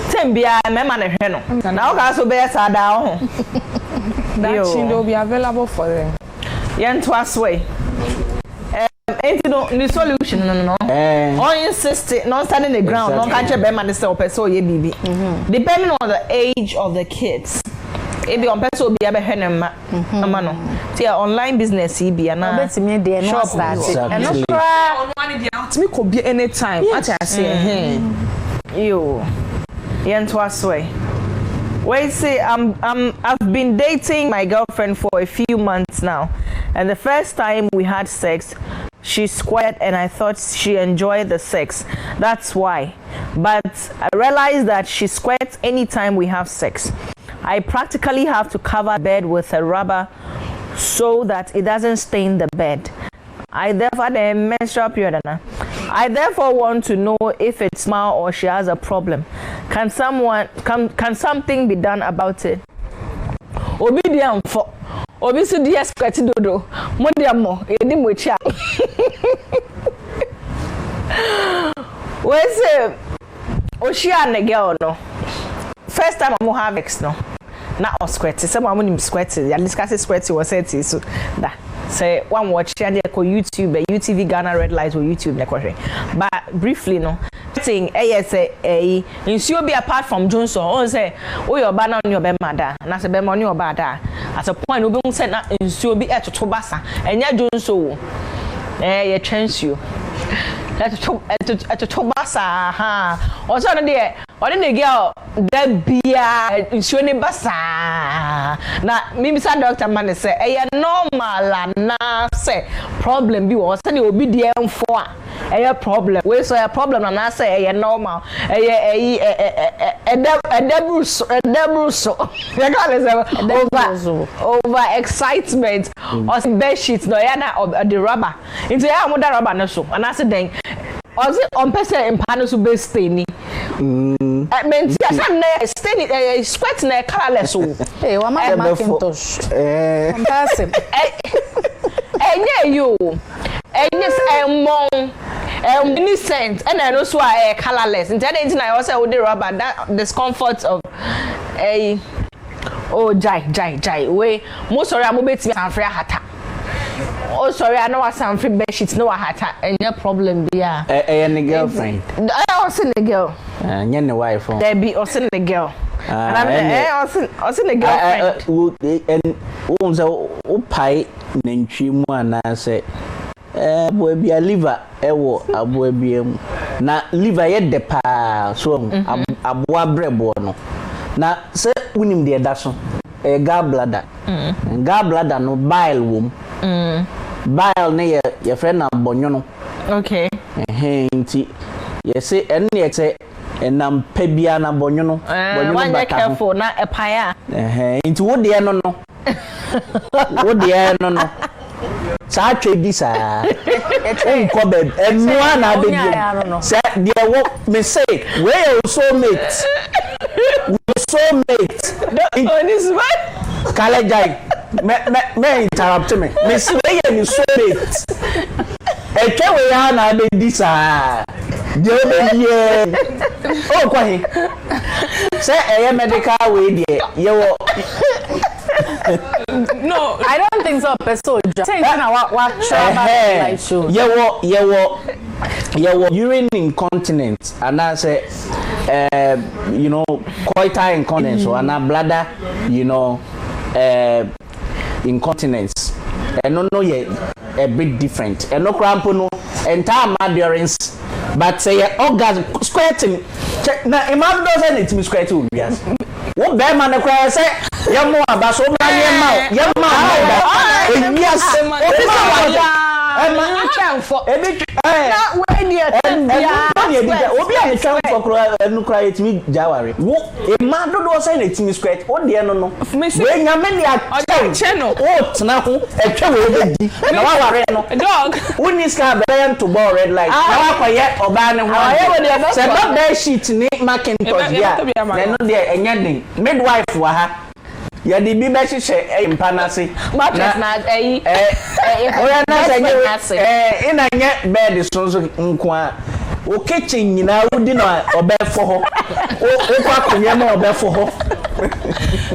Tembia mema ne hweno. Na oga so be sada ho. That she will be available for them. Yento aswe. The solution no. On insist not standing the ground, no catch a bema the self so ye baby. Depending on the age of the kids. It be on person be able henema amano. See online business be na shop and no cry me could be any time. What I say you yento aswe. Wait, say I've been dating my girlfriend for a few months now, and the first time we had sex, she squared and I thought she enjoyed the sex. That's why. But I realized that she squirts anytime we have sex. I practically have to cover the bed with a rubber so that it doesn't stain the bed. I therefore want to know if it's small or she has a problem. Can something be done about it? Obedient for Obisu DS dodo. Modiamo, edi mocha. Where's it? Oshia and the girl no. First time I'm have ex no. Na on squirty. Some I'm squirty. I discuss squirty was it so that. Say one watch and ko YouTube, UTV Ghana red lights or YouTube but briefly no thing say nsuo be apart from Johnson on say o your ba na on your be mada na say be money or bada at a point obi say na nsuo bi etoto basa enya Johnson ye chance you etoto basa ha o so no dey o dey girl that bia nsuo ne basa na me say doctor man say normal na say problem bi o say obi dey enfo a problem we so a problem na say normal devil so over excitement or bed sheet no ya na the rubber into ya mo da rubber no so and I say then or say on person empano so be staining mean stain squat na colorless so hey wa ma Macintosh enye you enye innocent and I know so colorless and then I also would rubber that discomfort of a jai way most sorry I'm bet me and free hata oh sorry I know what some free bed sheets no hata and your problem be a girlfriend I also the girl and the wife there be also the girl and I'm also the girlfriend and owns a pie nentri mu anase boy be a liver ewo aboa biem na liver ye de pa so aboa brebo no na se unim de da so gallbladder gallbladder no bile wom bile ne ye friend na bonyo no okay nti ye say en ne say enam pebia na bonyo no ba careful na epaya nti wo de no no wo de no no Sa twe bi sa. Unko be enua na be bi. Say there what me say, where your soulmate? On this way. Kalejai. Me interrupt me. Me say where your soulmate? Etwe we ya na be di sa. Oh, quite. Say a medical way, dear. No, I don't think so. Soldier. Say what trauma show. Urine incontinence, and I say, coital incontinence, or an bladder, incontinence. And no, a bit different. And no crampono, entire endurance. But say orgasm squirting. Na imam doesn't it me squirting yes. What bear man cry say yamo aba so ma yema yes. Na we dey obi a try for cry enu cry it me jawari. Wo imam do say it me squirt. O de no we nyame ne a channel. O tena ho etwe we be di. Na wa ware no. Dog. Woni ska be to ball red light. Na wa koye oba ne ho. Se ba bed sheet ni Macintosh dia. Na no de enye midwife wa ha. Ya di bi be hihye empanase. Mattress na oya na say ina nye bed so nko a o kitchen nyina wudi na obefo ho o kwa kunye ma obefo ho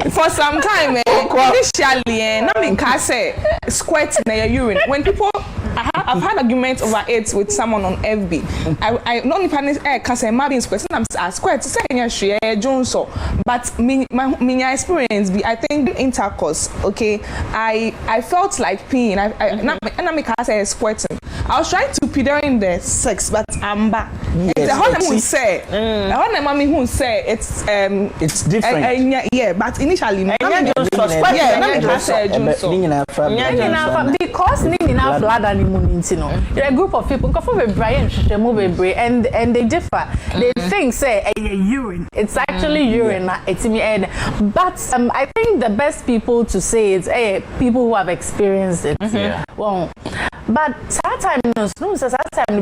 for some time initially na me can say squirt na your urine when people I've had arguments over it with someone on FB. I not only can say maybe squirt I'm squirt say nya share jonso but my experience be I think intercourse okay I felt like peeing I me can say squirting. I was trying to pee during the sex but I'm back. Yes, the whole who say the whole mommy who say it's different. Yeah, but initially because nina bladder ni munti no. There are a group of people and they differ. They think say urine. It's actually urine. It's me but I think the best people to say is people who have experienced it. Well, but sometimes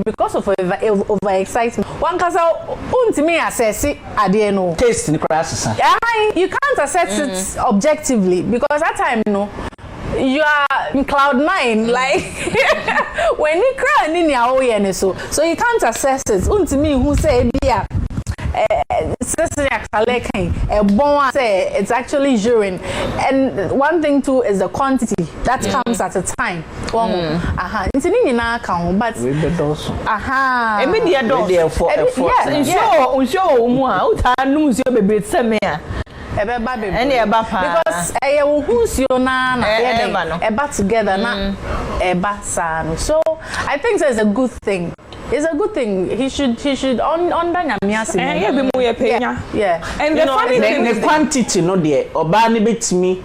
because of over excitement one can say assess it at the end taste in crisis. You can't assess it objectively because that time you are in cloud 9 like when you cry in your own so you can't assess it who say it's actually urine and one thing too is the quantity that comes at a time but because who's your nana together so I think it's a good thing. It's a good thing. He should under Nyamiasi. Yeah. And the funny thing the quantity no there. Obani betimi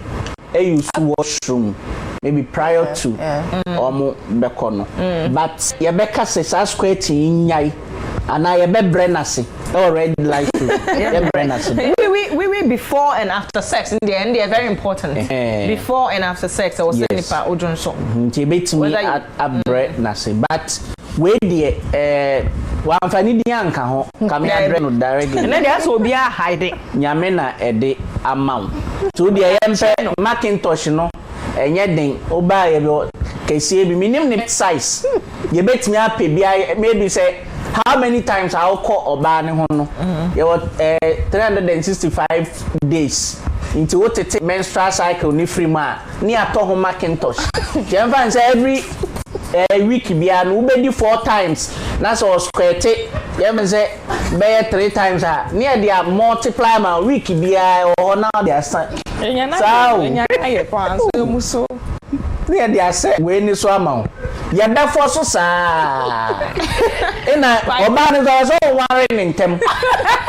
use washroom maybe prior to omo bekono. But yebeka se squirting nyai and I be brenasi already like we before and after sex in the end they are very important. Before and after sex I was saying pa ojonso. Betimi at brenasi but we the one fani di anka ho come here no directly and then there's obi a hiding nyame na ede amount so the yempe Macintosh no enye den oba ye be kesi bi minim size ye betimi ape bia maybe say how many times I will call oba ne ho no ye what 365 days into what it menstrual cycle ni free ma ni ato ho Macintosh yemfa say every week bia no be 4 times na so square it yem say be 3 times near dia multiply ma week bia or now dia san enya aye pan so muso near dia say we ni so amount ya da for so sa ina oba ni so worry ntem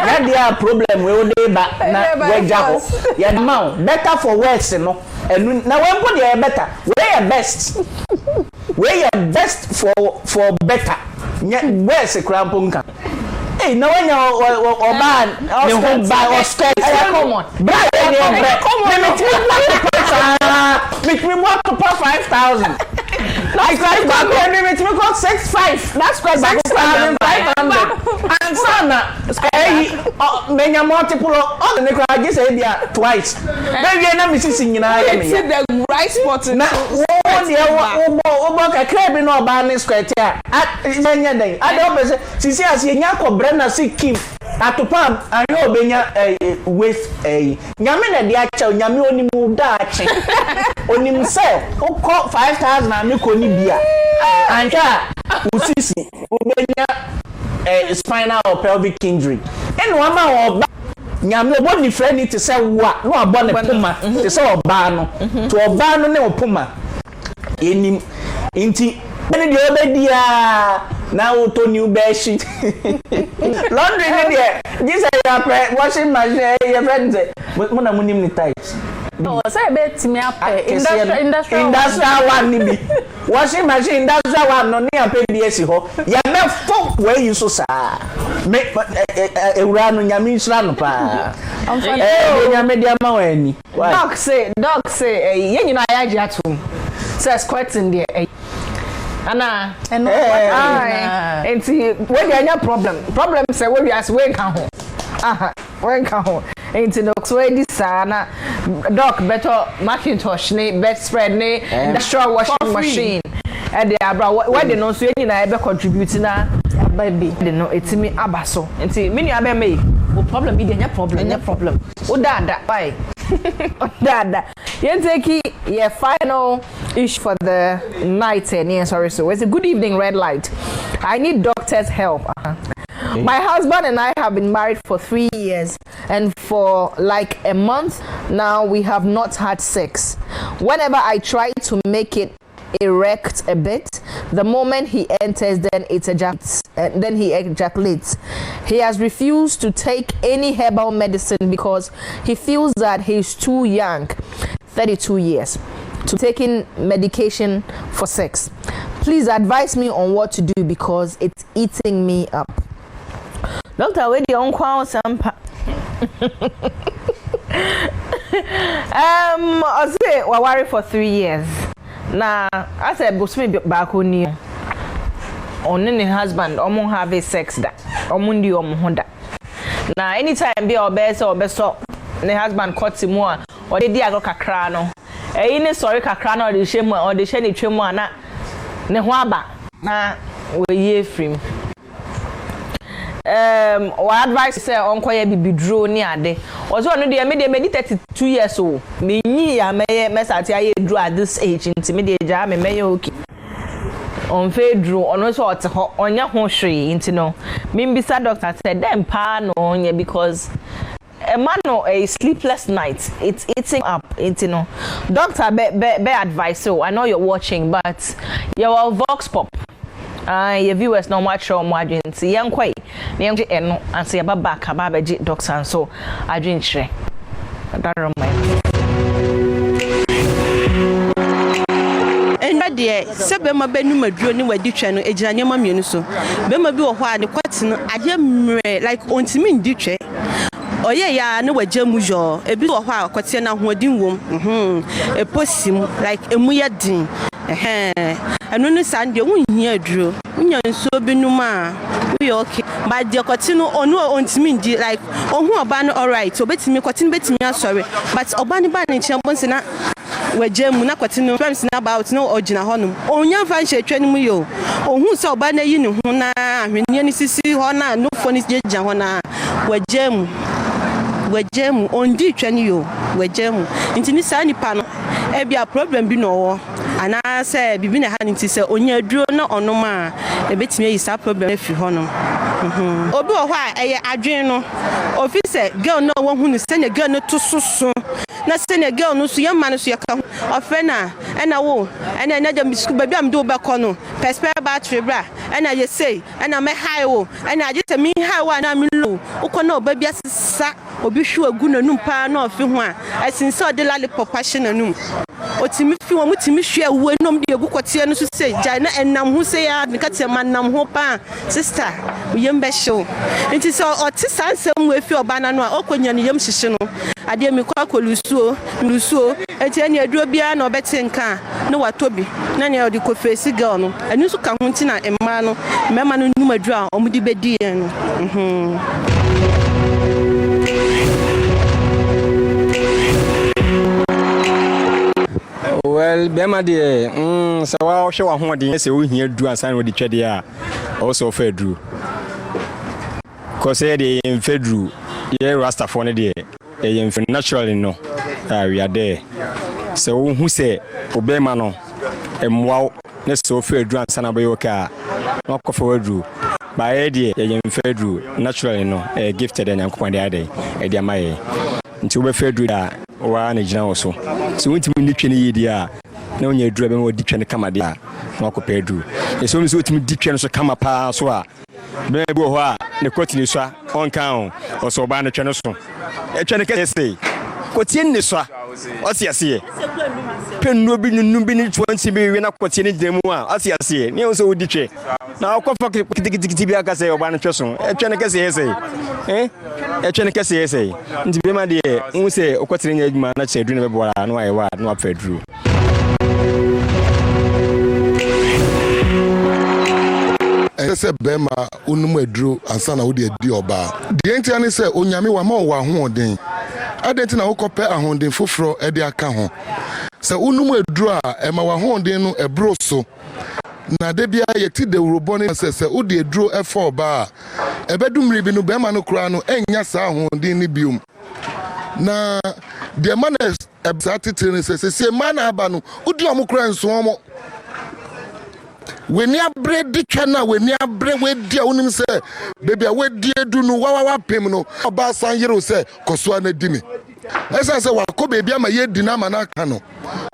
ya dia problem we dey ba na we jago ya amount better for worse no na we put the better we are best where your best for better where se cramponka no when you oban the home buy or skirt common make me want to pay 5,000 That's quite back when we got 6'5". That's quite back 500. And sana, many multiple on the cry just twice. Maybe I'm missing in the right spot. Now, a crab in our barney's criteria. I don't see, as Yako Brenner see Kim at the pump. I know Benya with a Yamin and the actual Yamioni Mudachi on himself who caught 5,000 and you couldn't be. And Usisi, Ubenya spinal or pelvic injury. And one more Nyame body friend to say what no abon the puma to say obano to obano ne opuma enim inti when the other dia now to new bed sheet laundry there this washing machine your friends but mona munim ni types oh say bet me up industrial one ni bi washing machine industrial one no ni ape bi esi ho ya me fo where you so sa me ewura no nyame nsura no pa nyame dia ma wani doc say ye nyina ya ji atum say squirting there ana enti we dey anya problem say we as we kan ho we kan ho enti doc so edi sana doc better Macintosh ne bedspread ne industrial washing machine and the abra where they no so nyina e be contribute na baby they no etimi abaso enti me nua be me o problem be dey anya problem o dada bye dada you take your final issue for the night and sorry so it's a good evening red light. I need doctor's help. My husband and I have been married for 3 years and for like a month now we have not had sex. Whenever I try to make it erect a bit, the moment he enters then he ejaculates. He has refused to take any herbal medicine because he feels that he's too young, 32 years, to taking medication for sex. Please advise me on what to do because it's eating me up. Doctor, where the uncle sampa? I say we worry for 3 years. Now, I said, Busmi back on you. On any husband, omo have sex that. Omundi omuhonda. Now, anytime be our best or best up, the husband cuts him more, or the dia go kakra no. Any sorry kakra no the shame or the sheni chemo na ne hwaba. Na we ye free. What advice say uncle ye be draw ni ade. Ozo no dey me 32 years old. Me nyi ya me sati aye draw at this age nti me dey ja me okay. On fe draw ono so ot ho onya ho hwe nti no. Me mbisa doctor said dem pa no onye because a man no a sleepless night. It's eating up nti no. Doctor be advice so I know you're watching but your vox pop your viewers no much show more agency yan kwai na yan eno and say aba back aba beji doctor so adwin kire adaro mai enra de se be ma benu maduro ni wadi twa no ejina nyama mienu so be ma bi wo ho ade kwati no ade mre like ontimi ndi twa oye ya ne wajamu jo ebi wo ho akwati na hoodin wom eposim like emu ya din anu no sande wunhia aduro unya nso binum a we okay but the kotino onu ontimi ndi like ohu oba no alright obetimi kotino betimi asori but oba ne ba ne chiambonse na wajamu na kotino friends na about no ogina honum onya fa nhwetwa ni mu yo ohu se oba na yi ne hu na ahwenia ni sisi ho na no phone jeja ho na wajamu ondi twa ni yo wajamu ntini sa nipa no e bia problem bi no wo ana say bibi na ha nti say onya aduro na onoma e betimi yi sa problem afi ho no obi wo ho a eye adwen no officer girl no wo hu ni sene girl no to soso na sene girl no so yema no so yaka ofena ena wo ena na jam bisku baby am do be kono perspe battery bra ena ye say ena me high wo ena agita mi high wa na mi low ukono baby asisa obi hwu agu nanum pa na ofi ho a asinse ode lollipop ahye nanum otimi fi wo mutimi hwe awu enom de egu kote no so say ja na enam ho say ya nka te manam ho pa sister uyem be show nti so oti sansem we fi oba na no a okonya ne yem hyehye no ade mi kwa kolusuo eti ene aduro bia na obete nka na watobi na ne odi ko face girl no enu so ka ho nti na emma no mema no num adru a omudi bedi en well bema de so wa hwe wa ho de se wo hia dru ansan wo de twede a also fa dru cause de fedru ye rasta for ne de ye naturally no we are there so who say obema no emwa ne so fedru ansan abayo ka no ko for dru ba ye de ye fedru naturally no gifted and yankopon de ade e de amaye nti wo be fedru da wa na gina wo so wontimi ni twene yedi a na onya dru be ma di twene kama de a no ko pedru e so nso wotimi di twene so kama pa so a be bo ho a ne kotini so on kan o so ba na twene so e twene ka sei kotini ni so o se ase penno bi nunu bi ni 20 bi we na kotini demu a o se ase ne o so wodi twe na ko fa kitikiti bi aka sei o ba na twe so e twene ka sei e twene ka sei nti be ma de un se o kotini nya adwuma na che adru na be bo na wa ye wa na wa fa adru ese bema unum adru ansa na wo de adi oba de enti ane se onyame wa ma wo ahoden adenti na wo kope ahoden foforo e de aka ho se unum adru a e ma wa ahoden no ebro so na de bia ye ti de urobo ne se wo de adru e for oba e bedumri bi no bema no kura no enya sa ahoden ni biom na de manes e satiti ne se mana aba no wo di omukura nso omo when ya bread the channel when ya bread with dia unim say baby we dia do no wa pem no oba san yero say koso na di me esa say wa ko baby ama ye di na ma na ka no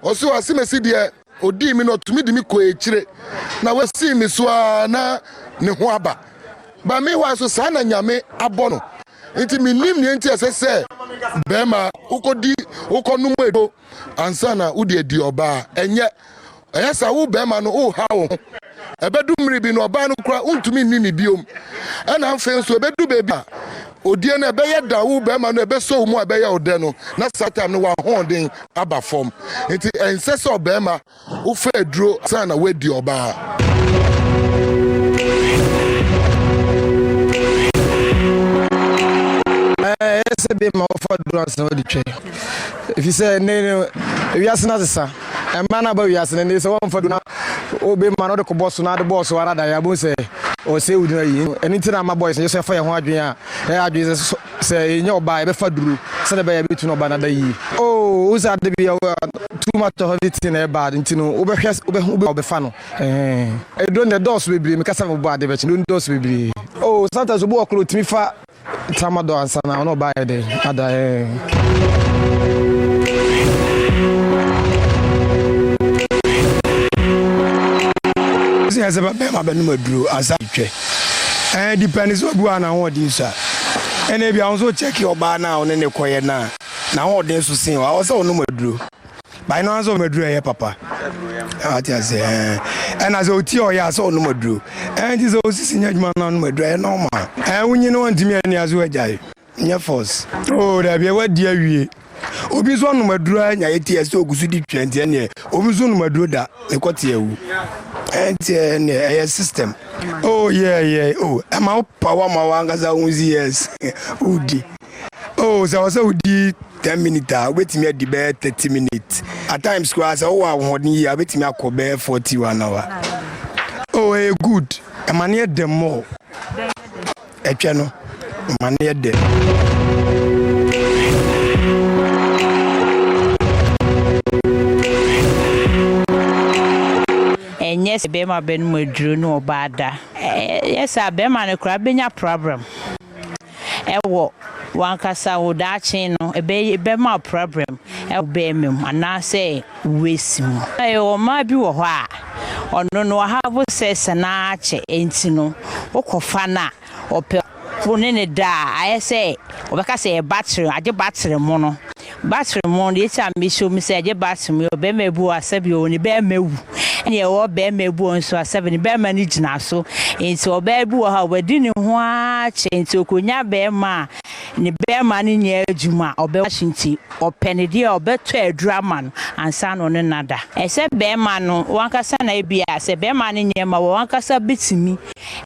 o so asimesi dia odi mi no tumi di mi ko echire na we si mi so na ne ho aba ba me wa so sa na nyame abo no enti mi nim ne enti say bema ukodi ukonu edo ansa na udi di oba enye ayasa wo bema no o ha wo ebedumri bi no oba no kura untumi nini biom ana mfe so ebedu bebi odie na ebeye da wo bema no ebeso mu ebeye ode no na satan no wa honden aba form enti ense so bema wo fa aduro sana wedi oba ese be ma fa aduro sana wedi twe if you say ne we asna sa emana ba we asna ne so won fa aduro obe ma no de ko boss na de boss wara da ya bo se o se wudi na yi anything am boys you say fa ye ho adwen a e adwen se enye oba e be fa duru se de be ya betu no ba na da yi oh uza de be too much of everything e bad ntino obe hwes obe fa no e do ne dos bebre me kasa mo ba de be chi no dos bebre oh sometimes obo oklo timi fa tamado ansa na no ba de ada Ese ba bema be no maduro asa twe depends obu ana ho din sa ene bia onso check oba na one ne koye na ho din so sin wa so no maduro ba no anso maduro ye papa ati ase ena so ti o ya so no maduro ti so sisi nya djuma na no maduro e normal wunyi no ntimi ani azu ajai nya force oh da bia wadi awie obi so no maduro anya ets ogusu di 20 ene obi so no maduro da ekoti ewu and a system. Oh yeah. Oh, am I power my wangaza yes. Udi. Oh, so I was 10 minutes. Wait me at the bed 30 minutes. At times, class, I want I wait me at Kobe 41 hour. Oh, good. A man near them more. A channel. Man near them. Yes, bema ben mudru no bada. Yes, a bema no crabenya problem. Ewo wankasa wodachi no bema problem. E bemem ana say wesimu. O ma bi wo ho a ono no have sense na ache enti no wokofa na ope fone ne da I say obeka say battery age battery mo no battery mo dey cha me show me say age battery me bema bu asabi oni bema wu ɛne ɛwɔ bɛrima ebu nso a 7 bɛrima no gyina so nti ɔbaa bi wɔ ha wɔdi ne ho akyɛ nti okonya bɛrima ne bɛrima no nyɛ adwuma ɔbɛ Washington ɔpɛ ne deɛ ɔbɛtɔ adurama no ansa no ne nada ɛsɛ bɛrima no wankasa na ebia sɛ bɛrima no nyɛ ma wankasa betimi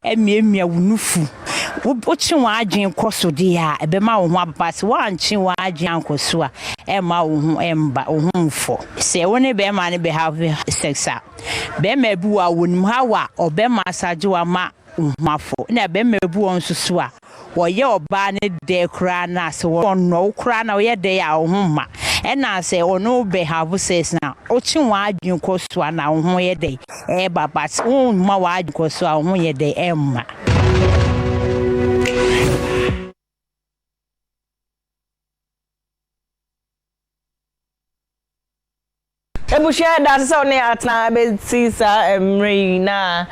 emiemia wunufu wochi wa adwen kɔso de a ɛbɛma wo ho abase wanchi wa adwen ankoso a ɛma wo ho ɛmba wo ho mfo sɛ wo ne bɛrima no be have sex a bɛrima bi wa wonim ha wa ɔbɛma asagye wa ma mafo na bɛrima bi won susu a wɔyɛ ɔbaa ne de kra na sɛ wɔno kra na wɔyɛ de a wo ho ma ɛna sɛ ɔno be have sex na wochi wa adwen kɔso a na wo ho yɛ de ɛba but wo ma wa adwen kɔso a wo ho yɛ de ɛmma Ebushia that so ne atna be sisa na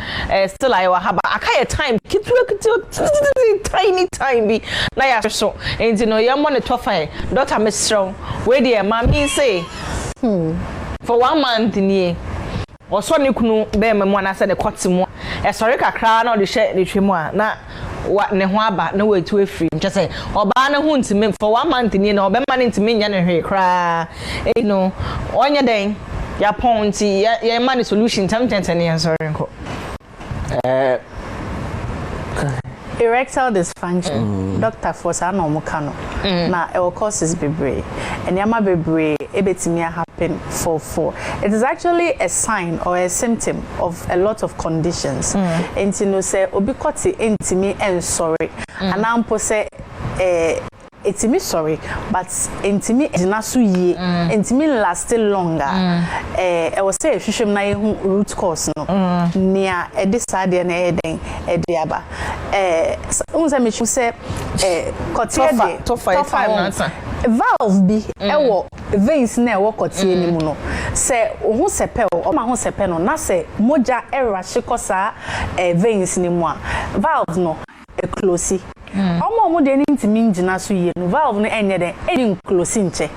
still I have a time tiny time be na ya so enti no ye mo ne tofa doctor me strong we dey mami say for 1 month nie oso ne kunu be me mo na se ne kotimo e sori kakra na o de hye ne twemu a na ne ho aba na wetu efiri nche say oba na hu ntime for 1 month nie na obema ne ntime nya ne hwe kra no onye den ya ponti ya man solution tamtentene yan sorry nko erectile dysfunction doctor for sa na omuka no na e causes bebre enyama bebre ebetimi happen for it is actually a sign or a symptom of a lot of conditions enti no say obi koti entimi sorry anampo say it's me sorry but intimi dinaso ye intimi last longer I was say hwehwem na root cause no nia e decide na eden e diaba unza me say kotie valve bi ewo veins na ewo kotie ni mu no se ohun sepe o ma ho sepe no na se moja erahye kosa veins ni mu a valve no e close omo de ni ntimi ngina so ye no valve no enye den eni close nche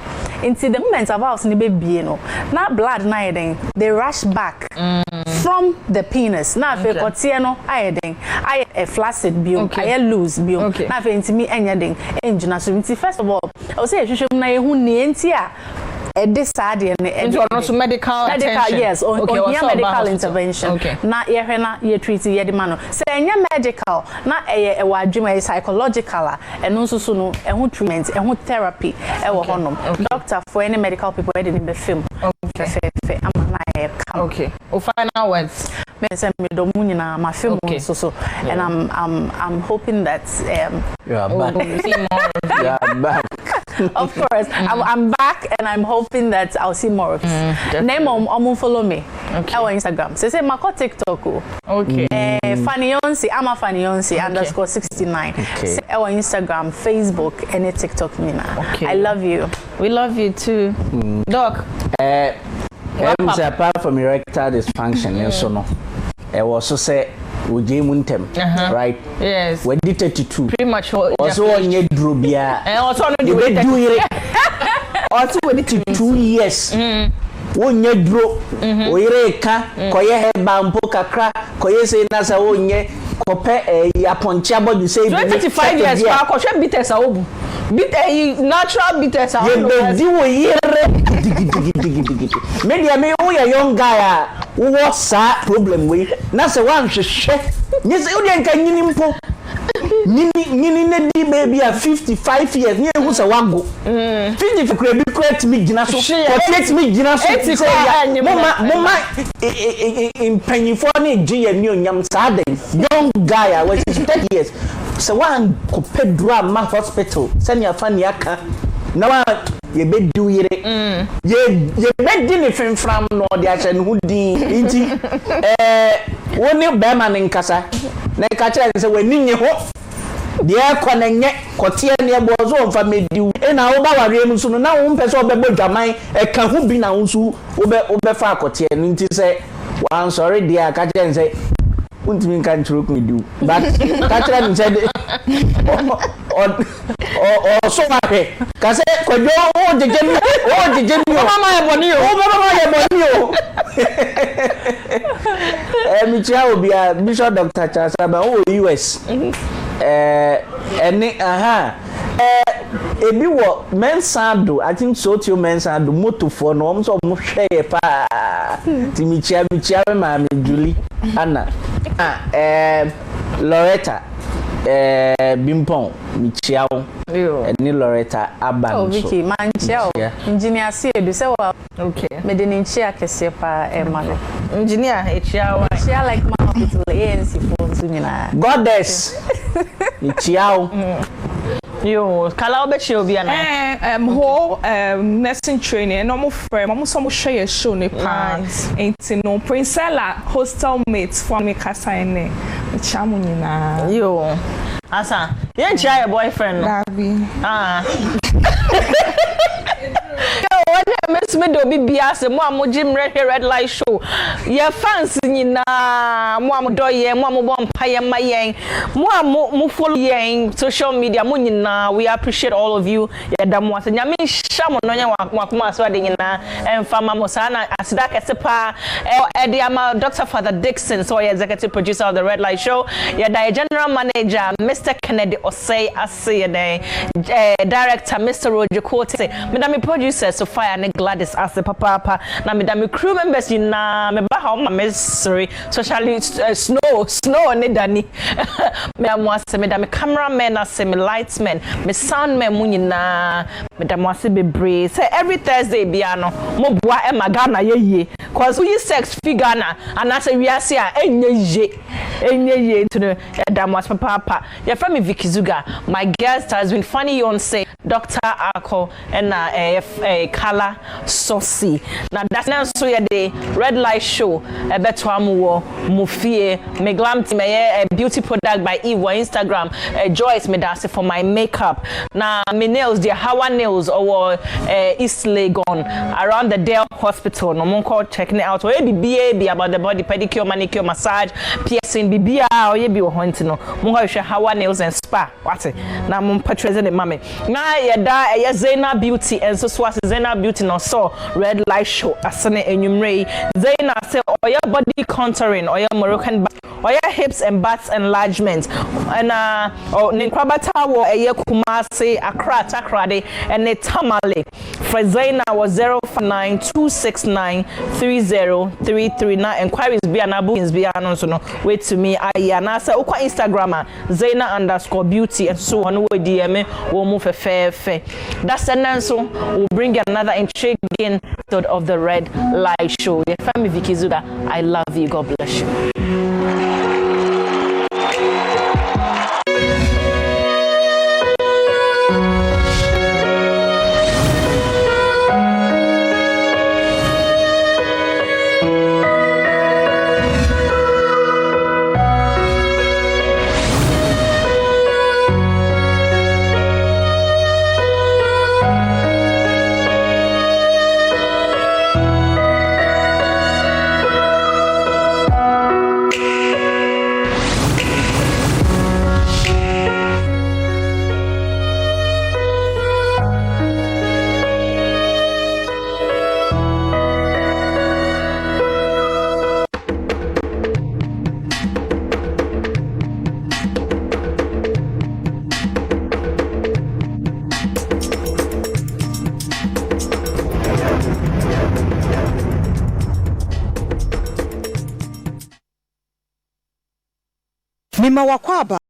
until the moment of valves ni be bie no na blood na yeden they rush back from the penis na fe kotie no ayeden ay a flaccid bio ay loose bio na fe ntimi enye den engina so until first of all I say hwehwem na ehu ni enti a decided medical yes medical intervention na ye na ye treat ye de mano say enya medical na e wadwuma psychological and no so no ehun treatment ehun therapy e wo honom doctor for any medical people e dey be film fe amana e come o final words me say me do mu nyina ma film so and I'm hoping that you are back you are back of course I'm back and I'm hoping that I'll see more of it. Name follow me on Instagram. Say my TikTok. Fannyonsi, I'm a Fannyonsi _69. On Instagram, Facebook, and TikTok Mina. I love you. We love you too. Doc. Apart from erectile dysfunction, so no. I also say Uji Muntem, right? Yes. When did 32? Pretty much. Also on your drubia. And also you do it. Also when it 2 years. Wonye dro oyireka koye heba mpo kakra koye se na sa wonye kope yaponcha bodu say 25 years pa ko hwe bitters a obu natural bitters a ye be di wo yere digi media me wo ya young guy a wo sa problem we na se wan hwehwe nyi se wo de nka nyini mpo nyini ne di baby a 55 years nye hu se wago 50 kura bi kura timi gina so let me gina so say mama impanyifo ne gye mi onyam saden young guy a was 30 years so wan ko pedro ma hospital senia fani aka na wa ye be du yire ye be di ne fenfram no de ache ne hu din nti woni be ma ne nkasa na ka kire se wani nye ho de akwanenye kotie ne bozo mfa mediu na wo ba ware mu so no na wo mpese obebo dwaman ka hu bi na wo so wo fa akotie no nti se wan sorry de aka kire se untimi kan trok mediu but ka kire ni se de o so ma ka se kojo o jeje mi mama ye boni o Michia will be a Bishop Dr. Charles Abba US. Ebi wo mensado I think so to mensado moto for no so mo hwe pa ti michia ma me Julie Anna Loretta Bimpon michia wo ni Loretta Aban so Vicky manchia engineer see do say okay me de nchia kese pa male engineer echia wa chia like my hospital ANC for so nyina goddess michia Yo, kala obechi obi ana. Whole nursing training and no friend, mama so mo share show ne pa. Enti no Princella hostel mates for me kasa ene. Chamu nyina. Yo. Asa, you try your boyfriend no? Dabi. What miss me do be biase mo am gym red light show. Your fans nyina mo am do ye mo am bo mpa ye ma yen. Mo am mo follow yen social media mo nyina. We appreciate all of you. Ye da mo ase nyame hya mo no nya wakoma so ade nyina emfa ma mo sana asida kese pa e ama Dr. Father Dixon so ye executive producer of the Red Light Show. Ye da general manager Mr. Kennedy Osei ase ye director Mr. Roger Cote. Me producer so fire and Gladys as the papa na me da me crew members na me ba ha ma sorry socially snow ne dani me amwase me da me cameraman as me lightsman me soundman mu nyina me da mwase bebre say every Thursday bia no mo boa e magana ye cause we sex figure na and as we are say enye ye into the da mwase papa your friend me Vicky Zugah. My guest has been funny on say Dr. Ako and Kala Saucy. Now that's now so ya the Red Light Show. Beto amuwo mufie me glam team a beauty product by Eve on Instagram. Joyce me dance for my makeup. Now me nails the Hawa nails or East Legon around the Dale Hospital. No mon call checking it out. Or be about the body pedicure, manicure, massage, piercing, bibia or ye be hunting no. Mon share Hawa nails and spa. What it? Now mon patrons and mame. Now ya da Zena Beauty and so was Zena Beauty no so Red Light Show asane enyumre Zena say or your body contouring or your Moroccan or your hips and butts enlargement and or ne kwabata wo eye Kumasi Accra Takrade and ne Tamale for Zena was 05926930333 na inquiries be and bookings be anonso no wait to me na say ukwa Instagram Zena_beauty and so on we DM wo mu fe that's the so we'll bring another intriguing episode of the Red Light Show. Your family Vicky Zugah, I love you. God bless you. Mima wakwaba